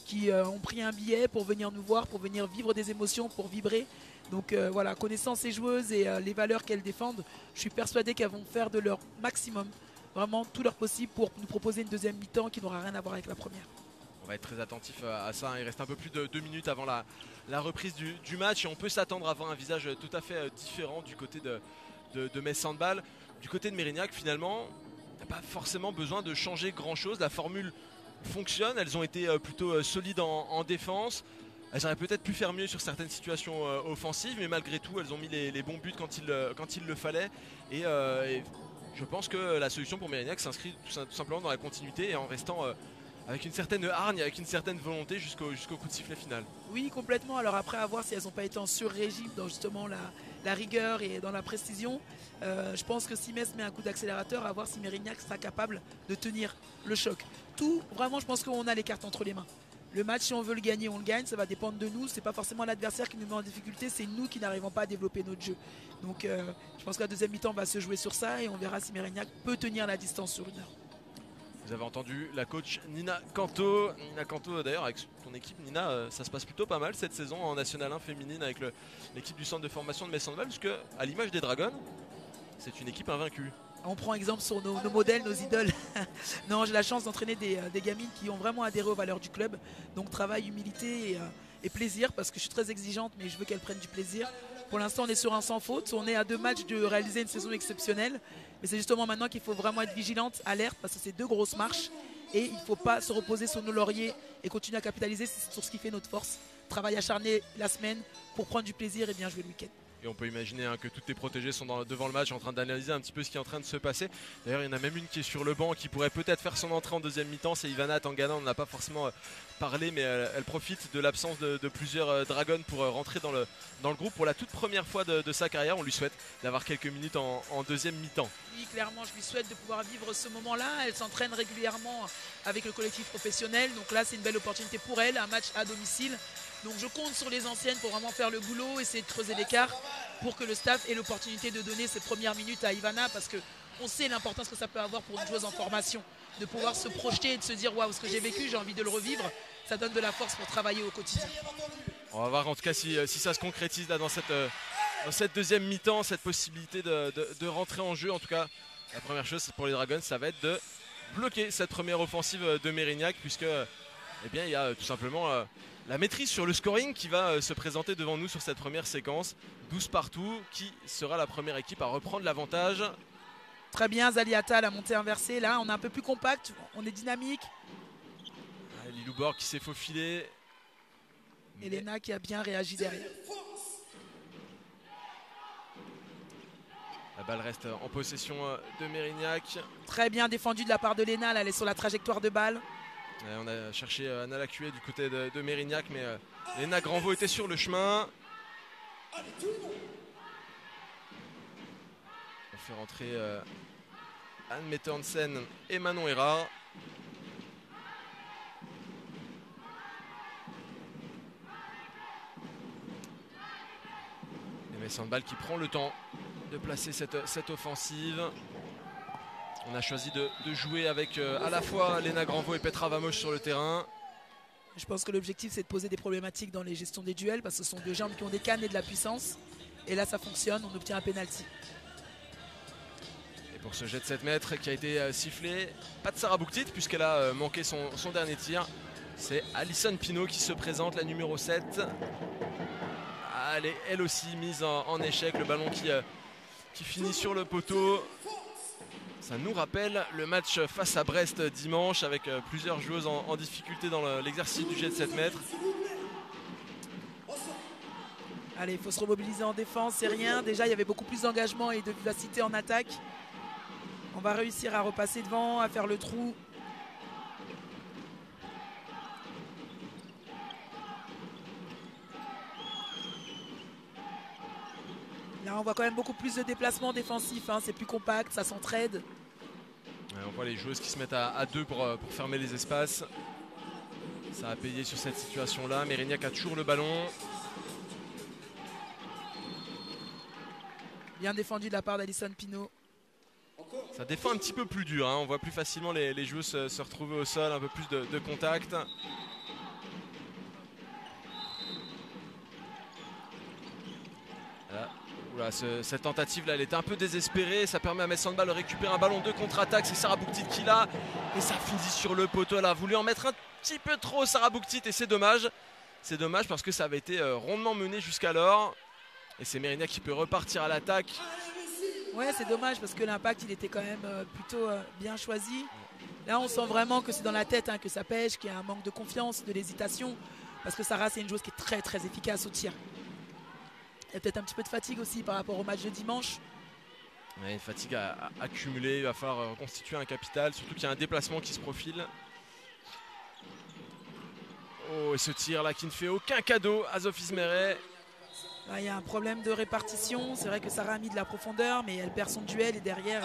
qui ont pris un billet pour venir nous voir, pour venir vivre des émotions, pour vibrer. Donc voilà, connaissant ces joueuses et les valeurs qu'elles défendent, je suis persuadé qu'elles vont faire de leur maximum, vraiment tout leur possible pour nous proposer une deuxième mi-temps qui n'aura rien à voir avec la première. On va être très attentif à ça. Il reste un peu plus de 2 minutes avant la reprise du match. Et on peut s'attendre à avoir un visage tout à fait différent du côté de Metz Handball. Du côté de Mérignac, finalement, il n'y a pas forcément besoin de changer grand-chose. La formule fonctionne. Elles ont été plutôt solides en défense. Elles auraient peut-être pu faire mieux sur certaines situations offensives, mais malgré tout, elles ont mis les bons buts quand il le fallait. Et je pense que la solution pour Mérignac s'inscrit tout simplement dans la continuité et en restant avec une certaine hargne, avec une certaine volonté jusqu'au coup de sifflet final. Oui, complètement. Alors après, à voir si elles n'ont pas été en sur-régime dans justement la rigueur et dans la précision. Je pense que si Metz met un coup d'accélérateur, à voir si Mérignac sera capable de tenir le choc. Vraiment, je pense qu'on a les cartes entre les mains. Le match, si on veut le gagner, on le gagne. Ça va dépendre de nous. C'est pas forcément l'adversaire qui nous met en difficulté, c'est nous qui n'arrivons pas à développer notre jeu. Donc je pense que la deuxième mi-temps va se jouer sur ça et on verra si Mérignac peut tenir la distance sur une heure. Vous avez entendu la coach Nina Canto. Nina Canto, d'ailleurs, avec ton équipe, Nina, ça se passe plutôt pas mal cette saison en National 1 féminine avec l'équipe du centre de formation de Metz Handball, parce que, à l'image des Dragons, c'est une équipe invaincue. On prend exemple sur nos modèles, nos idoles. Non, j'ai la chance d'entraîner des gamines qui ont vraiment adhéré aux valeurs du club. Donc travail, humilité et plaisir, parce que je suis très exigeante, mais je veux qu'elles prennent du plaisir. Pour l'instant, on est sur un sans faute. On est à 2 matchs de réaliser une saison exceptionnelle. Mais c'est justement maintenant qu'il faut vraiment être vigilante, alerte, parce que c'est 2 grosses marches. Et il ne faut pas se reposer sur nos lauriers et continuer à capitaliser sur ce qui fait notre force. Travail acharné la semaine pour prendre du plaisir et bien jouer le week-end. Et on peut imaginer que toutes tes protégées sont devant le match en train d'analyser un petit peu ce qui est en train de se passer. D'ailleurs, il y en a même une qui est sur le banc qui pourrait peut-être faire son entrée en deuxième mi-temps. C'est Ivana Tangana, on n'en a pas forcément parlé, mais elle profite de l'absence de plusieurs Dragons pour rentrer dans le groupe. Pour la toute première fois de sa carrière, on lui souhaite d'avoir quelques minutes en deuxième mi-temps. Oui, clairement, je lui souhaite de pouvoir vivre ce moment-là. Elle s'entraîne régulièrement avec le collectif professionnel. Donc là, c'est une belle opportunité pour elle, un match à domicile. Donc je compte sur les anciennes pour vraiment faire le boulot, essayer de creuser l'écart pour que le staff ait l'opportunité de donner ses premières minutes à Ivana, parce qu'on sait l'importance que ça peut avoir pour une joueuse en formation, de pouvoir se projeter et de se dire waouh, ce que j'ai vécu, j'ai envie de le revivre. Ça donne de la force pour travailler au quotidien. On va voir en tout cas si ça se concrétise là dans cette deuxième mi-temps, cette possibilité de rentrer en jeu. En tout cas, la première chose pour les Dragons, ça va être de bloquer cette première offensive de Mérignac, puisque eh bien, il y a tout simplement la maîtrise sur le scoring qui va se présenter devant nous sur cette première séquence. 12 partout, qui sera la première équipe à reprendre l'avantage. Très bien, Zaliata, la montée inversée. Là, on est un peu plus compact, on est dynamique. Lilou Borg qui s'est faufilé. Elena qui a bien réagi derrière. La balle reste en possession de Mérignac. Très bien défendu de la part de Lena, là, elle est sur la trajectoire de balle. On a cherché Anna Lacué du côté de Mérignac, mais Léna Granvaux était sur le chemin. On fait rentrer Anne Mettensen et Manon Erard. Et Metz Handball qui prend le temps de placer cette offensive. On a choisi de jouer avec à la fois Léna Granvaux et Petra Vamoche sur le terrain. Je pense que l'objectif, c'est de poser des problématiques dans les gestions des duels, parce que ce sont 2 jambes qui ont des cannes et de la puissance. Et là, ça fonctionne, on obtient un penalty. Et pour ce jet de 7 mètres qui a été sifflé, pas de Sarah Bouktit puisqu'elle a manqué son dernier tir. C'est Alison Pinault qui se présente, la numéro 7. Elle est elle aussi mise en échec, le ballon qui finit sur le poteau. Ça nous rappelle le match face à Brest dimanche avec plusieurs joueuses en difficulté dans l'exercice du jet de 7 mètres. Allez, il faut se remobiliser en défense, c'est rien. Déjà, il y avait beaucoup plus d'engagement et de vivacité en attaque. On va réussir à repasser devant, à faire le trou. Là, on voit quand même beaucoup plus de déplacements défensifs, hein. C'est plus compact, ça s'entraide. On voit les joueuses qui se mettent à 2 pour fermer les espaces. Ça a payé sur cette situation-là. Mérignac a toujours le ballon. Bien défendu de la part d'Alison Pinault. Ça défend un petit peu plus dur, hein. On voit plus facilement les joueuses se retrouver au sol, un peu plus de contact. Là, Oula, cette tentative là, elle était un peu désespérée. Ça permet à Metz Handball de récupérer un ballon de contre-attaque. C'est Sarah Bouktit qui l'a. Et ça finit sur le poteau. Elle a voulu en mettre un petit peu trop, Sarah Bouktit. Et c'est dommage. C'est dommage parce que ça avait été rondement mené jusqu'alors. Et c'est Mérignac qui peut repartir à l'attaque. Ouais, c'est dommage parce que l'impact il était quand même plutôt bien choisi. Là, on sent vraiment que c'est dans la tête que ça pêche, qu'il y a un manque de confiance, de l'hésitation. Parce que Sarah, c'est une joueuse qui est très très efficace au tir. Il y a peut-être un petit peu de fatigue aussi par rapport au match de dimanche. Ouais, une fatigue à accumuler, il va falloir reconstituer un capital, surtout qu'il y a un déplacement qui se profile. Oh, et ce tir là qui ne fait aucun cadeau à Sophie Smeret. Là, il y a un problème de répartition. C'est vrai que Sarah a mis de la profondeur, mais elle perd son duel et derrière,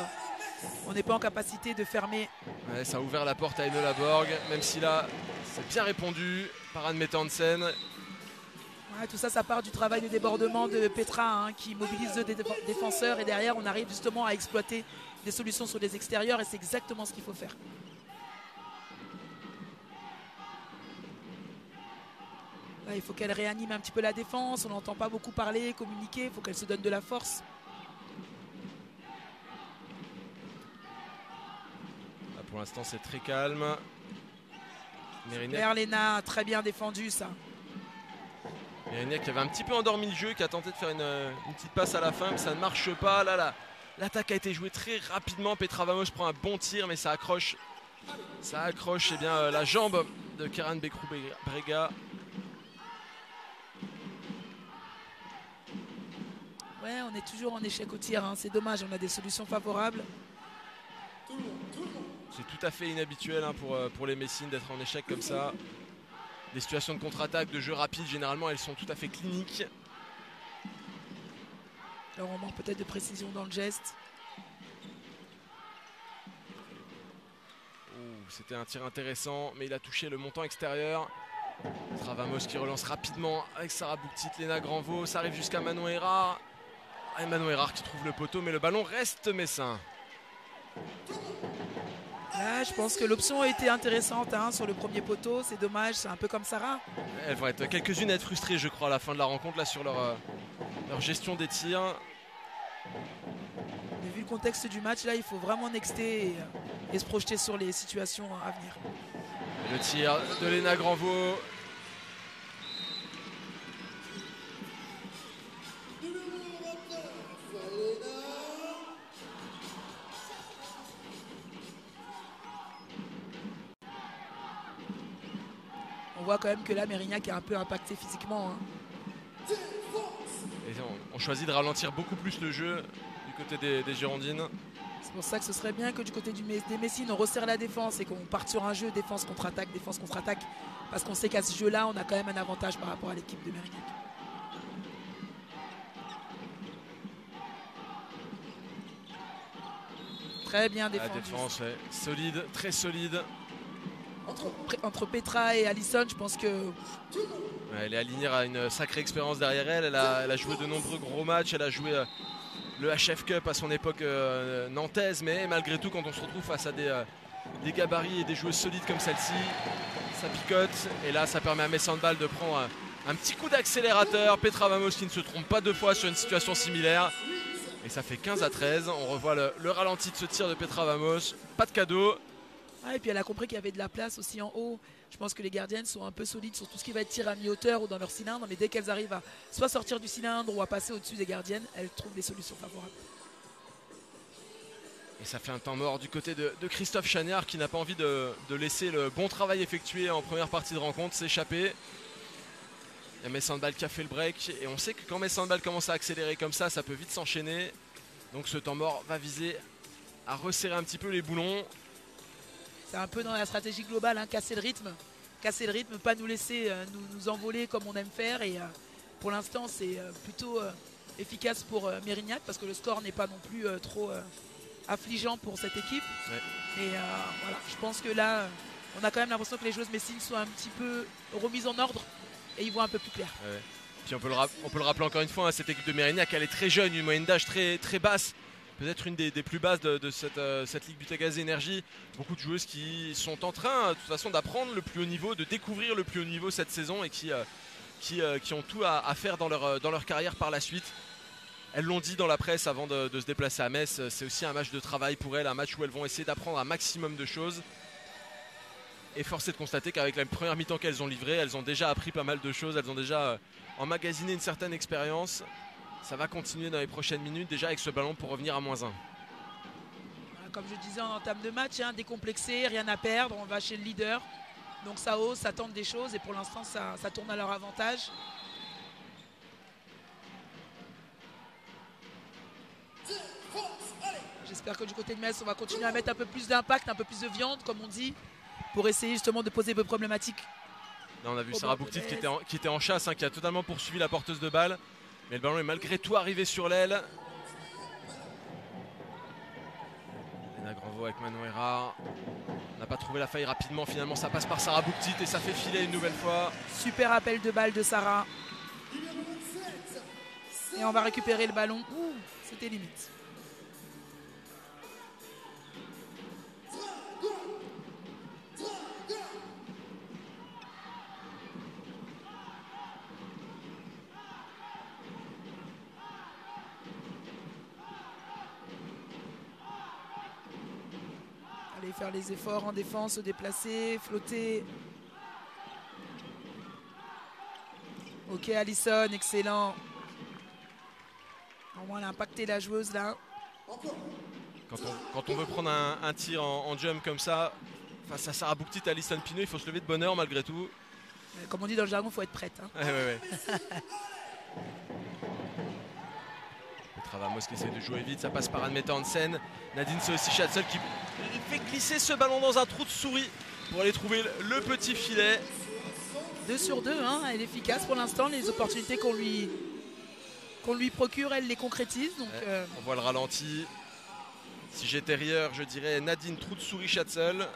on n'est pas en capacité de fermer. Ouais, ça a ouvert la porte à Enola Borg, même si là, c'est bien répondu par Anne Mette-Hansen. Ouais, tout ça, ça part du travail de débordement de Petra qui mobilise deux défenseurs et derrière, on arrive justement à exploiter des solutions sur les extérieurs et c'est exactement ce qu'il faut faire. Là, il faut qu'elle réanime un petit peu la défense. On n'entend pas beaucoup parler, communiquer. Il faut qu'elle se donne de la force. Là, pour l'instant, c'est très calme. Léna, très bien défendu ça. Mérignac qui avait un petit peu endormi le jeu, qui a tenté de faire une petite passe à la fin, mais ça ne marche pas. Là, l'attaque a été jouée très rapidement. Petra Vamos prend un bon tir, mais ça accroche. Ça accroche la jambe de Keren Bekrou-Brega. Ouais, on est toujours en échec au tir, c'est dommage, on a des solutions favorables. C'est tout à fait inhabituel pour les Messines d'être en échec comme ça. Les situations de contre-attaque, de jeu rapide, généralement, elles sont tout à fait cliniques. Alors on manque peut-être de précision dans le geste. C'était un tir intéressant, mais il a touché le montant extérieur. Travamos qui relance rapidement avec Sarah Bouktit, Léna Granvaux, ça arrive jusqu'à Manon Erard. Et Manon Erard qui trouve le poteau, mais le ballon reste messin. Là, je pense que l'option a été intéressante sur le premier poteau. C'est dommage, c'est un peu comme Sarah. Elles vont être quelques-unes à être frustrées, je crois, à la fin de la rencontre là, sur leur gestion des tirs. Mais vu le contexte du match, là, il faut vraiment nexter et se projeter sur les situations à venir. Et le tir de Léna Granvaux. On voit quand même que là, Mérignac est un peu impacté physiquement. Et on choisit de ralentir beaucoup plus le jeu du côté des Girondines. C'est pour ça que ce serait bien que du côté des Messines, on resserre la défense et qu'on parte sur un jeu défense contre-attaque. Parce qu'on sait qu'à ce jeu-là, on a quand même un avantage par rapport à l'équipe de Mérignac. Très bien défendu. La défense, ouais, solide, très solide. Entre Petra et Alison, je pense que... Ouais, elle est alignée à une sacrée expérience derrière elle. Elle a joué de nombreux gros matchs. Elle a joué le HF Cup à son époque nantaise. Mais malgré tout, quand on se retrouve face à des gabarits et des joueuses solides comme celle-ci, ça picote. Et là, ça permet à Metz Handball de prendre un petit coup d'accélérateur. Petra Vamos qui ne se trompe pas deux fois sur une situation similaire. Et ça fait 15-13. On revoit le ralenti de ce tir de Petra Vamos. Pas de cadeau. Et puis elle a compris qu'il y avait de la place aussi en haut. Je pense que les gardiennes sont un peu solides sur tout ce qui va être tir à mi-hauteur ou dans leur cylindre. Mais dès qu'elles arrivent à soit sortir du cylindre ou à passer au-dessus des gardiennes, elles trouvent des solutions favorables. Et ça fait un temps mort du côté de Christophe Chagnard qui n'a pas envie de laisser le bon travail effectué en première partie de rencontre s'échapper. Il y a Metz Handball qui a fait le break. Et on sait que quand Metz Handball commence à accélérer comme ça peut vite s'enchaîner. Donc ce temps mort va viser à resserrer un petit peu les boulons. C'est un peu dans la stratégie globale, casser le rythme, pas nous laisser nous envoler comme on aime faire. Et pour l'instant, c'est plutôt efficace pour Mérignac parce que le score n'est pas non plus trop affligeant pour cette équipe. Ouais. Et voilà, je pense que là, on a quand même l'impression que les joueuses messines sont un petit peu remises en ordre et ils voient un peu plus clair. Ouais. Puis on peut le rappeler encore une fois, cette équipe de Mérignac, elle est très jeune, une moyenne d'âge très, très basse. Peut-être une des plus basses de cette Ligue Butagaz Énergie. Beaucoup de joueuses qui sont en train, de toute façon, d'apprendre le plus haut niveau, de découvrir le plus haut niveau cette saison et qui ont tout à faire dans leur carrière par la suite. elles l'ont dit dans la presse avant de se déplacer à Metz, c'est aussi un match de travail pour elles, un match où elles vont essayer d'apprendre un maximum de choses. Et force est de constater qu'avec la première mi-temps qu'elles ont livrée, elles ont déjà appris pas mal de choses, elles ont déjà emmagasiné une certaine expérience. Ça va continuer dans les prochaines minutes, déjà avec ce ballon pour revenir à -1. Comme je disais en entame de match, hein, décomplexé, rien à perdre, on va chez le leader. Donc ça ose, ça tente des choses et pour l'instant ça tourne à leur avantage. J'espère que du côté de Metz, on va continuer à mettre un peu plus d'impact, un peu plus de viande, comme on dit, pour essayer justement de poser peu problématiques. Là, on a vu Sarah Bouktit qui était en chasse, hein, qui a totalement poursuivi la porteuse de balle. Mais le ballon est malgré tout arrivé sur l'aile. Léna Granvaux avec Manon Erard. On n'a pas trouvé la faille rapidement. Finalement, ça passe par Sarah Bouktit et ça fait filer une nouvelle fois. Super appel de balle de Sarah. Et on va récupérer le ballon. Ouh, c'était limite. Allez faire les efforts en défense, se déplacer, flotter. Ok, Alison, excellent. Au moins, elle a impacté la joueuse là. Quand on veut prendre un tir en jump comme ça, face à Sarah Bouktit et Alison Pinault, il faut se lever de bonne heure malgré tout. Comme on dit dans le jargon, il faut être prête. Hein. Ouais. Petra Vamos qui essaie de jouer vite, ça passe par Anne Mette Hansen. Nadine Soessi-Schatzel qui fait glisser ce ballon dans un trou de souris pour aller trouver le petit filet. 2 sur 2, hein, elle est efficace pour l'instant. Les opportunités qu'on lui procure, elle les concrétise. Donc, on voit le ralenti. Si j'étais rieur, je dirais Nadine trou de souris Schatzel.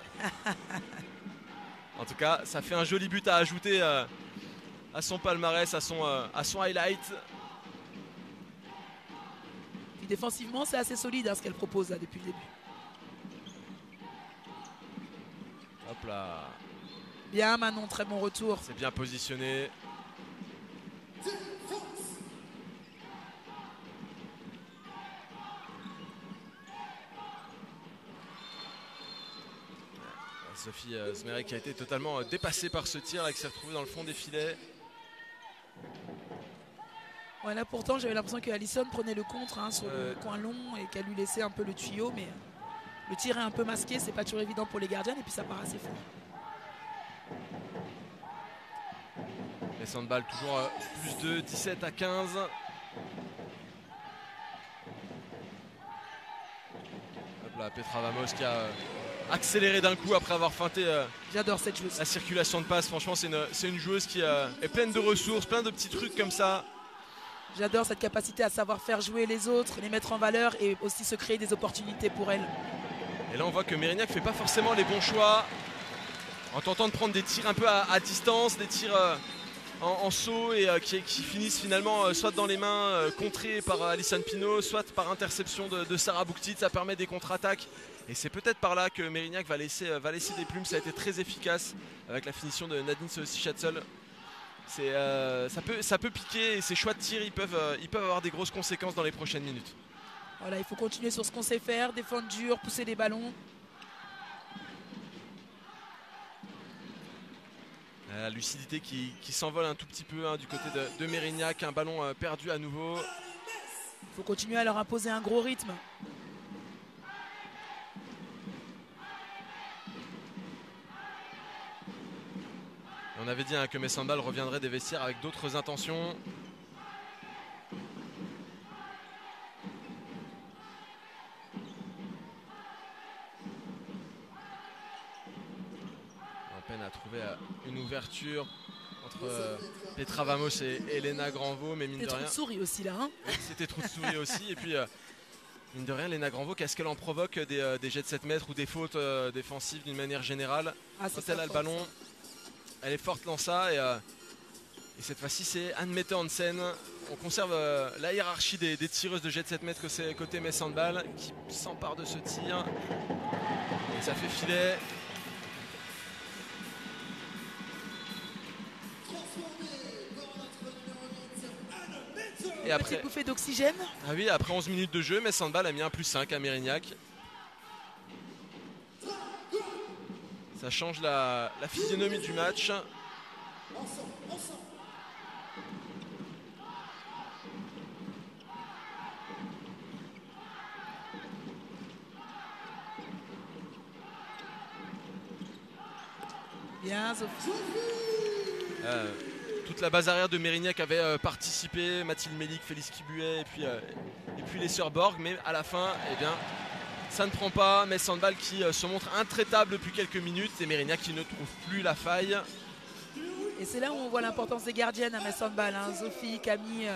En tout cas, ça fait un joli but à ajouter à son palmarès, à son highlight. Puis défensivement, c'est assez solide, hein, ce qu'elle propose là, depuis le début. Hop là. Bien Manon, très bon retour. C'est bien positionné. Sophie Zmerek qui a été totalement dépassée par ce tir là, qui s'est retrouvée dans le fond des filets. Ouais, là pourtant j'avais l'impression que Alison prenait le contre, hein, sur le coin long et qu'elle lui laissait un peu le tuyau, mais le tir est un peu masqué, c'est pas toujours évident pour les gardiennes et puis ça part assez fort. Les handball toujours plus de 17 à 15. Hop là, Petra Vamos qui a accéléré d'un coup après avoir feinté j'adore cette joueuse. La circulation de passe. Franchement, c'est une joueuse qui est pleine de ressources, plein de petits trucs comme ça. J'adore cette capacité à savoir faire jouer les autres, les mettre en valeur et aussi se créer des opportunités pour elle. Et là, on voit que Mérignac ne fait pas forcément les bons choix en tentant de prendre des tirs un peu à distance, des tirs en saut et qui finissent finalement soit dans les mains contrées par Alison Pinault, soit par interception de Sarah Bouktit. Ça permet des contre-attaques et c'est peut-être par là que Mérignac va laisser des plumes. Ça a été très efficace avec la finition de Nadine Soessi-Schatzel. Ça peut piquer et ces choix de tir ils peuvent avoir des grosses conséquences dans les prochaines minutes. Voilà, il faut continuer sur ce qu'on sait faire, défendre dur, pousser les ballons. La lucidité qui s'envole un tout petit peu du côté de Mérignac, un ballon perdu à nouveau. Il faut continuer à leur imposer un gros rythme. On avait dit que Metz Handball reviendrait des vestiaires avec d'autres intentions. On peine à trouver une ouverture entre Petra Vamos et Léna Granvaux, mais mine de rien. C'était trou de souris aussi là. Hein, c'était trou de souris aussi. Et puis mine de rien, Léna Granvaux, qu'est-ce qu'elle en provoque des jets de 7 mètres ou des fautes défensives d'une manière générale. Quand elle a le ballon. Elle est forte dans ça et cette fois-ci c'est Anne Mette Hansen. On conserve la hiérarchie des tireuses de jet de 7 mètres que c'est côté Metz Handball qui s'empare de ce tir. Et ça fait filet. Et après, petite bouffée d'oxygène. Ah oui, après 11 minutes de jeu, Metz Handball a mis un +5 à Mérignac. Ça change la physionomie du match. Bien, Sophie. Toute la base arrière de Mérignac avait participé, Mathilde Mélic, Félix Kibuet et puis les sœurs Borg, mais à la fin, eh bien, ça ne prend pas. Metz Handball qui se montre intraitable depuis quelques minutes et Mérignac qui ne trouve plus la faille. Et c'est là où on voit l'importance des gardiennes à Metz Handball, hein. Sophie, Camille,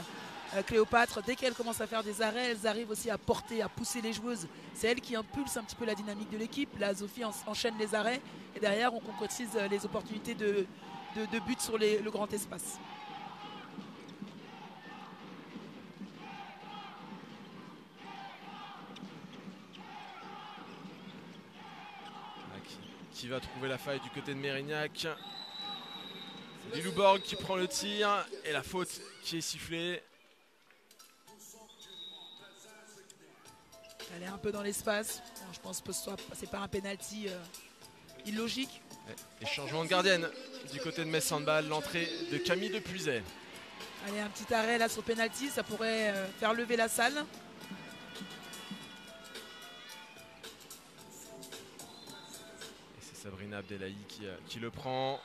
Cléopâtre, dès qu'elles commencent à faire des arrêts, elles arrivent aussi à porter, à pousser les joueuses. C'est elles qui impulsent un petit peu la dynamique de l'équipe. Là, Sophie enchaîne les arrêts et derrière, on concrétise les opportunités de but sur le grand espace. Qui va trouver la faille du côté de Mérignac? C'est Lilou Borg qui prend le tir et la faute qui est sifflée. Elle est un peu dans l'espace. Bon, je pense que ce n'est pas un penalty illogique. Et changement de gardienne du côté de Metz Handball, l'entrée de Camille Depuiset. Allez, un petit arrêt là sur penalty, ça pourrait faire lever la salle. Et c'est Sabrina Abdellahi qui le prend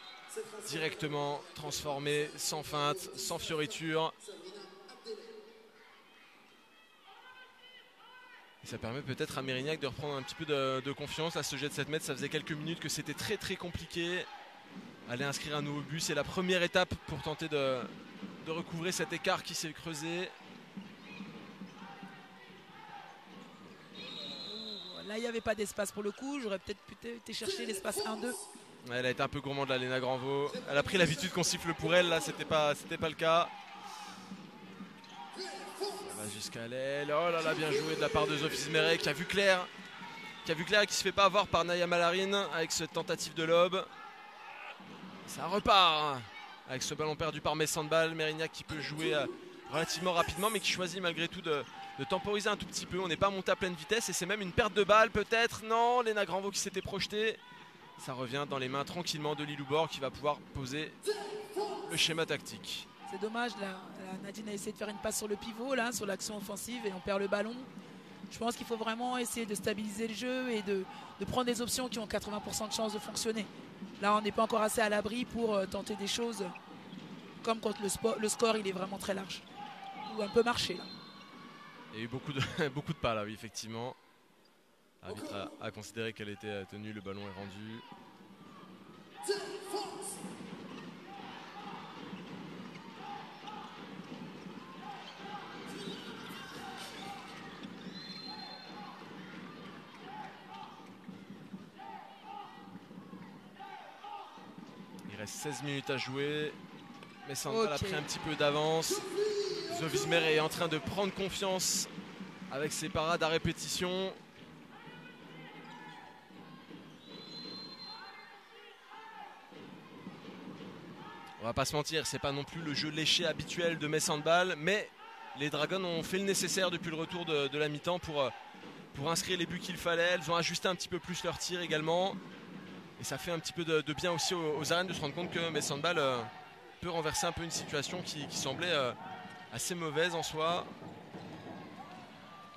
directement, transformé, sans feinte, sans fioriture. Et ça permet peut-être à Mérignac de reprendre un petit peu de confiance. À ce jet de 7 mètres, ça faisait quelques minutes que c'était très très compliqué. Aller inscrire un nouveau but, c'est la première étape pour tenter de recouvrer cet écart qui s'est creusé. Là, il n'y avait pas d'espace pour le coup. J'aurais peut-être été chercher l'espace 1-2. Ouais, elle a été un peu gourmande là, Léna Granvaux. Elle a pris l'habitude qu'on siffle pour elle. Là, c'était pas le cas. Ça va jusqu'à l'aile. Oh là là, bien joué de la part de Sophie Zmeret qui a vu clair. Et qui se fait pas avoir par Naya Malarine avec cette tentative de lob. Ça repart avec ce ballon perdu par Metz Handball. Mérignac qui peut jouer relativement rapidement mais qui choisit malgré tout de temporiser un tout petit peu. On n'est pas monté à pleine vitesse et c'est même une perte de balle peut-être. Non, Léna Granvaux qui s'était projetée. Ça revient dans les mains tranquillement de Lilou Borg qui va pouvoir poser le schéma tactique. C'est dommage, là, Nadine a essayé de faire une passe sur le pivot, là, sur l'action offensive et on perd le ballon. Je pense qu'il faut vraiment essayer de stabiliser le jeu et de prendre des options qui ont 80% de chances de fonctionner. Là, on n'est pas encore assez à l'abri pour tenter des choses comme quand le score il est vraiment très large. Ou un peu marché, là. Il y a eu beaucoup de pas là, oui, effectivement. L'arbitre a considéré qu'elle était tenue, le ballon est rendu. Il reste 16 minutes à jouer. Metz Handball a pris un petit peu d'avance. Sophie Zmeret est en train de prendre confiance avec ses parades à répétition. On va pas se mentir, c'est pas non plus le jeu léché habituel de Metz Handball, mais les Dragons ont fait le nécessaire depuis le retour de la mi-temps pour inscrire les buts qu'il fallait. Elles ont ajusté un petit peu plus leur tir également. Et ça fait un petit peu de bien aussi aux arènes de se rendre compte que Metz Handball peut renverser un peu une situation qui semblait assez mauvaise en soi.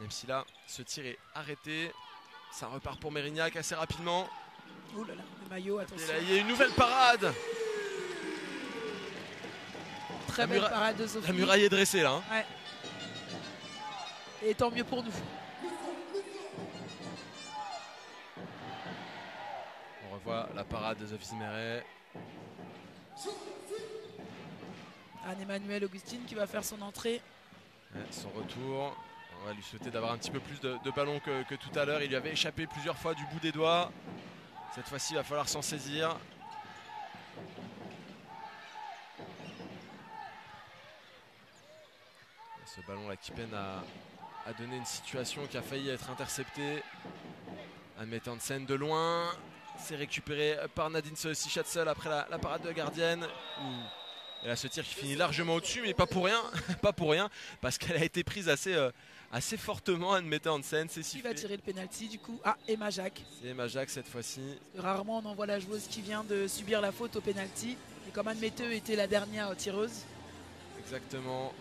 Même si là, ce tir est arrêté. Ça repart pour Mérignac assez rapidement. Ouh là là, le maillot, attention. Et là, il y a une nouvelle parade. Très belle parade de Sophie. La muraille est dressée là. Hein. Ouais. Et tant mieux pour nous. On revoit la parade de Sophie Zmeret. Anne-Emmanuelle Augustine qui va faire son entrée. Ouais, son retour. On va lui souhaiter d'avoir un petit peu plus de ballon que tout à l'heure. Il lui avait échappé plusieurs fois du bout des doigts. Cette fois-ci, il va falloir s'en saisir. Ce ballon là qui peine à donner une situation qui a failli être interceptée. Anne Mettensen de loin. C'est récupéré par Nadine Sichatzel après la parade de la gardienne. Et là, ce tir qui finit largement au-dessus, mais pas pour rien, pas pour rien, parce qu'elle a été prise assez fortement, Anne-Mette Hansen. C'est sifflé. Qui va tirer le penalty du coup? Ah, Emma Jacques. C'est Emma Jacques cette fois-ci. Rarement on envoie la joueuse qui vient de subir la faute au penalty. Et comme Anne-Mette était la dernière tireuse. Exactement.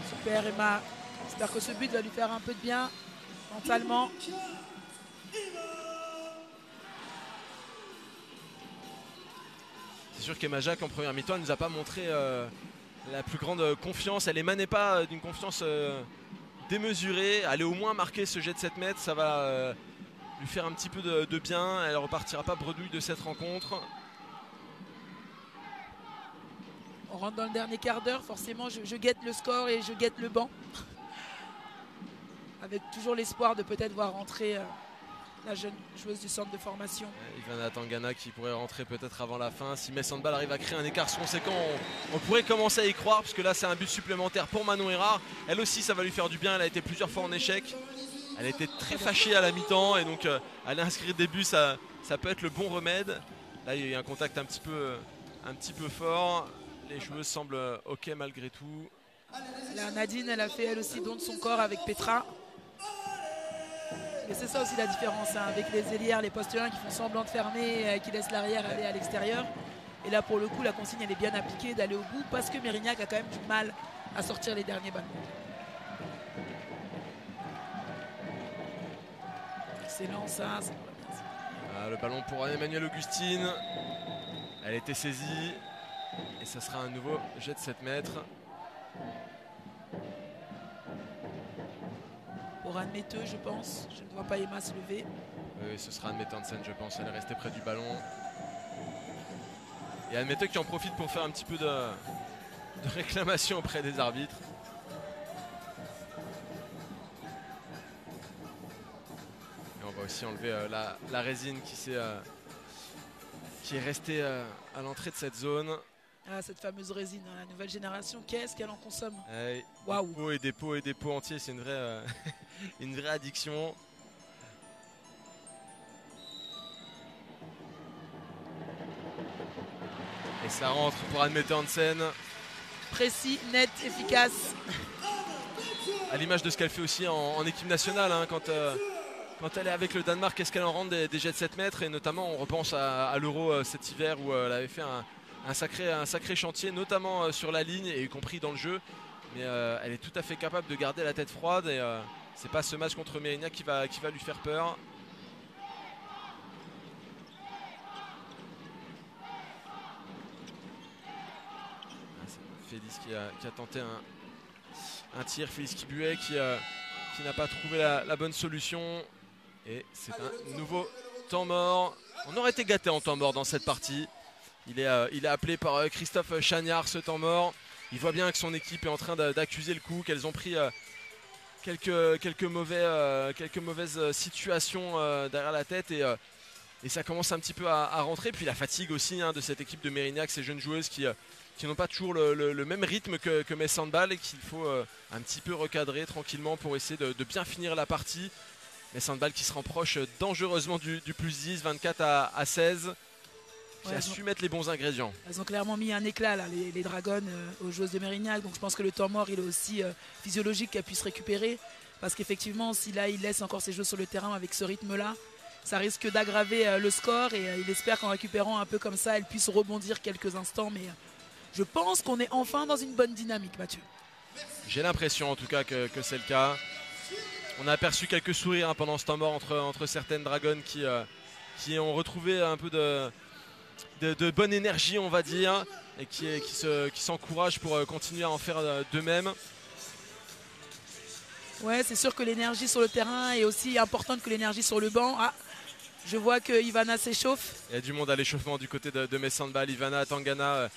Super Emma, j'espère que ce but va lui faire un peu de bien mentalement. C'est sûr qu'Emma Jacques en première mi-temps ne nous a pas montré la plus grande confiance. Elle émanait pas d'une confiance démesurée. Elle est au moins marquer ce jet de 7 mètres, ça va lui faire un petit peu de bien. Elle repartira pas bredouille de cette rencontre. On rentre dans le dernier quart d'heure, forcément je guette le score et je guette le banc. Avec toujours l'espoir de peut-être voir rentrer la jeune joueuse du centre de formation. Ivana Tangana qui pourrait rentrer peut-être avant la fin. Si Metz Handball arrive à créer un écart conséquent, on pourrait commencer à y croire, puisque là c'est un but supplémentaire pour Manon Erard. Elle aussi ça va lui faire du bien, elle a été plusieurs fois en échec. Elle a été très fâchée à la mi-temps et donc aller inscrire des buts ça peut être le bon remède. Là il y a eu un contact un petit peu fort. Les joueuses semblent ok malgré tout. Là, Nadine, elle a fait elle aussi don de son corps avec Petra. Mais c'est ça aussi la différence hein, avec les ailières, les postes 1 qui font semblant de fermer, qui laissent l'arrière aller à l'extérieur. Et là pour le coup la consigne elle est bien appliquée d'aller au bout parce que Mérignac a quand même du mal à sortir les derniers ballons. Excellent ça. Le ballon pour Emmanuelle Augustine. Elle a été saisie. Et ça sera un nouveau jet de 7 mètres. Pour Anne-Mette, je pense. Je ne vois pas Emma se lever. Oui, ce sera Anne-Mette Hansen, je pense. Elle est restée près du ballon. Et Anne-Mette qui en profite pour faire un petit peu de réclamation auprès des arbitres. Et on va aussi enlever la résine qui est restée à l'entrée de cette zone. Ah, cette fameuse résine, hein, la nouvelle génération, qu'est-ce qu'elle en consomme? Waouh! Des pots entiers, c'est une vraie, une vraie addiction. Et ça rentre pour Anne-Mette Hansen. Précis, net, efficace. À l'image de ce qu'elle fait aussi en équipe nationale, hein, quand elle est avec le Danemark, qu'est-ce qu'elle en rentre des jets de 7 mètres. Et notamment, on repense à l'Euro cet hiver où elle avait fait un sacré chantier, notamment sur la ligne et y compris dans le jeu. Mais elle est tout à fait capable de garder la tête froide et c'est pas ce match contre Mérignac qui va lui faire peur. Félix qui a tenté un tir, Félix Kibuet qui n'a pas trouvé la bonne solution. Et c'est un nouveau temps mort. On aurait été gâté en temps mort dans cette partie. Il est appelé par Christophe Chagnard, ce temps mort. Il voit bien que son équipe est en train d'accuser le coup, qu'elles ont pris quelques mauvaises situations derrière la tête et ça commence un petit peu à rentrer. Puis la fatigue aussi hein, de cette équipe de Mérignac, ces jeunes joueuses qui n'ont pas toujours le même rythme que Metz Handball et qu'il faut un petit peu recadrer tranquillement pour essayer de bien finir la partie. Metz Handball qui se rapproche dangereusement du plus 10, 24 à 16. Qui a su mettre les bons ingrédients. Elles ont clairement mis un éclat là, les Dragons aux joueuses de Mérignac. Donc je pense que le temps mort il est aussi physiologique qu'elles puissent récupérer. Parce qu'effectivement si là il laisse encore ses joueurs sur le terrain avec ce rythme là, ça risque d'aggraver le score. Et il espère qu'en récupérant un peu comme ça, elles puissent rebondir quelques instants. Mais je pense qu'on est enfin dans une bonne dynamique, Mathieu. J'ai l'impression en tout cas que c'est le cas. On a aperçu quelques sourires hein, pendant ce temps mort entre certaines Dragons qui ont retrouvé un peu de bonne énergie on va dire et qui s'encouragent pour continuer à en faire d'eux-mêmes. Ouais, c'est sûr que l'énergie sur le terrain est aussi importante que l'énergie sur le banc. Ah, je vois que Ivana s'échauffe. Il y a du monde à l'échauffement du côté de Metz Handball. Ivana Tangana,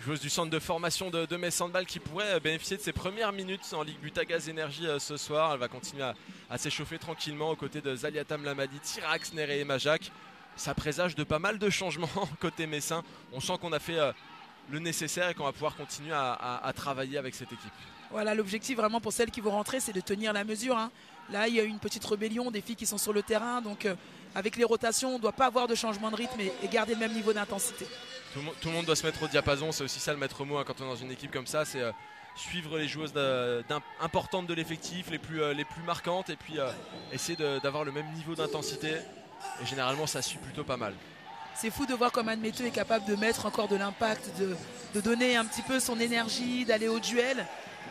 joueuse du centre de formation de Metz Handball qui pourrait bénéficier de ses premières minutes en Ligue Butagaz Énergie ce soir. Elle va continuer à s'échauffer tranquillement aux côtés de Zaliata Mlamadi, Tyra Axner et Emma Jacques. Ça présage de pas mal de changements côté messin. On sent qu'on a fait le nécessaire et qu'on va pouvoir continuer à travailler avec cette équipe. Voilà, l'objectif vraiment pour celles qui vont rentrer, c'est de tenir la mesure, hein. Là, il y a eu une petite rébellion des filles qui sont sur le terrain. Donc, avec les rotations, on ne doit pas avoir de changement de rythme et garder le même niveau d'intensité. Tout le monde doit se mettre au diapason. C'est aussi ça le maître mot, hein, quand on est dans une équipe comme ça. C'est suivre les joueuses importantes de l'effectif, les plus marquantes. Et puis essayer d'avoir le même niveau d'intensité. Et généralement, ça suit plutôt pas mal. C'est fou de voir comme Anne Metteux est capable de mettre encore de l'impact, de donner un petit peu son énergie, d'aller au duel.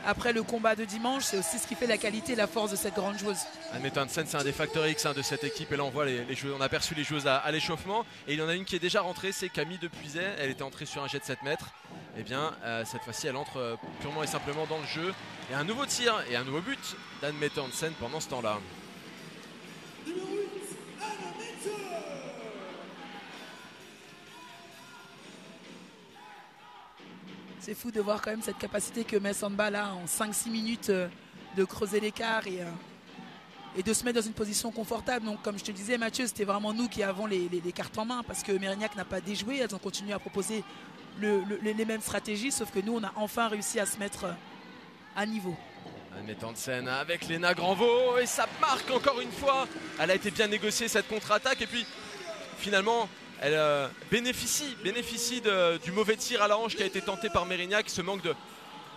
Après le combat de dimanche, c'est aussi ce qui fait la qualité et la force de cette grande joueuse. Anne-Mette Hansen, c'est un des facteurs X de cette équipe. Et là, on voit les joueuses, on a aperçu les joueuses à l'échauffement. Et il y en a une qui est déjà rentrée, c'est Camille Depuiset. Elle était entrée sur un jet de 7 mètres. Et bien, cette fois-ci, elle entre purement et simplement dans le jeu. Et un nouveau tir et un nouveau but d'Anne-Mette Hansen pendant ce temps-là. C'est fou de voir quand même cette capacité que Metz Handball a en 5-6 minutes de creuser l'écart et de se mettre dans une position confortable. Donc comme je te disais Mathieu, c'était vraiment nous qui avons les cartes en main parce que Mérignac n'a pas déjoué. Elles ont continué à proposer les mêmes stratégies, sauf que nous on a enfin réussi à se mettre à niveau. Anne-Mette Hansen avec Léna Granvaux et ça marque encore une fois. Elle a été bien négociée cette contre-attaque et puis finalement elle bénéficie du mauvais tir à la hanche qui a été tenté par Mérignac, ce manque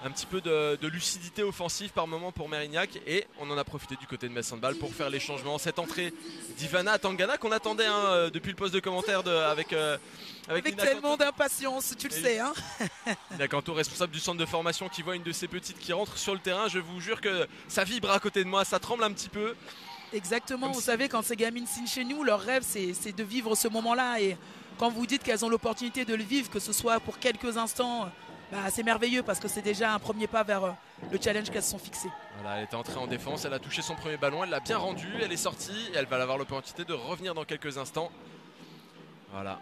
un petit peu de lucidité offensive par moment pour Mérignac, et on en a profité du côté de Metz Handball pour faire les changements. Cette entrée d'Ivana Tangana qu'on attendait depuis le poste de commentaire avec tellement d'impatience, tu le sais. Hein. Nina Canto, responsable du centre de formation, qui voit une de ses petites qui rentre sur le terrain. Je vous jure que ça vibre à côté de moi, ça tremble un petit peu. Exactement, vous savez, quand ces gamines signent chez nous, leur rêve c'est de vivre ce moment-là. Et quand vous dites qu'elles ont l'opportunité de le vivre, que ce soit pour quelques instants, c'est merveilleux parce que c'est déjà un premier pas vers le challenge qu'elles se sont fixés. Voilà, elle était entrée en défense, elle a touché son premier ballon, elle l'a bien rendu, elle est sortie et elle va avoir l'opportunité de revenir dans quelques instants. Voilà,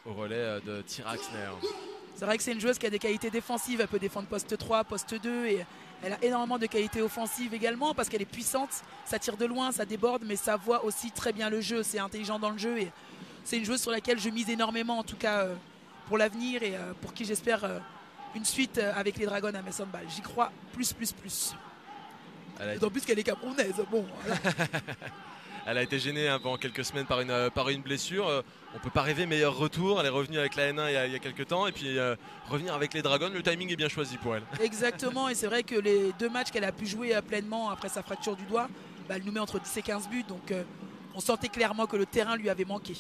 au relais de Tyra Axner. C'est vrai que c'est une joueuse qui a des qualités défensives, elle peut défendre poste 3, poste 2 et elle a énormément de qualités offensives également parce qu'elle est puissante, ça tire de loin, ça déborde, mais ça voit aussi très bien le jeu, c'est intelligent dans le jeu et c'est une joueuse sur laquelle je mise énormément en tout cas pour l'avenir et pour qui j'espère une suite avec les Dragons à Metz Handball. J'y crois plus. D'autant plus qu'elle est camerounaise. Bon, voilà. Elle a été gênée pendant quelques semaines par une blessure. On ne peut pas rêver meilleur retour. Elle est revenue avec la N1 il y a quelques temps. Et puis revenir avec les Dragons, le timing est bien choisi pour elle. Exactement. Et c'est vrai que les 2 matchs qu'elle a pu jouer pleinement après sa fracture du doigt, elle nous met entre 10 et 15 buts. Donc on sentait clairement que le terrain lui avait manqué.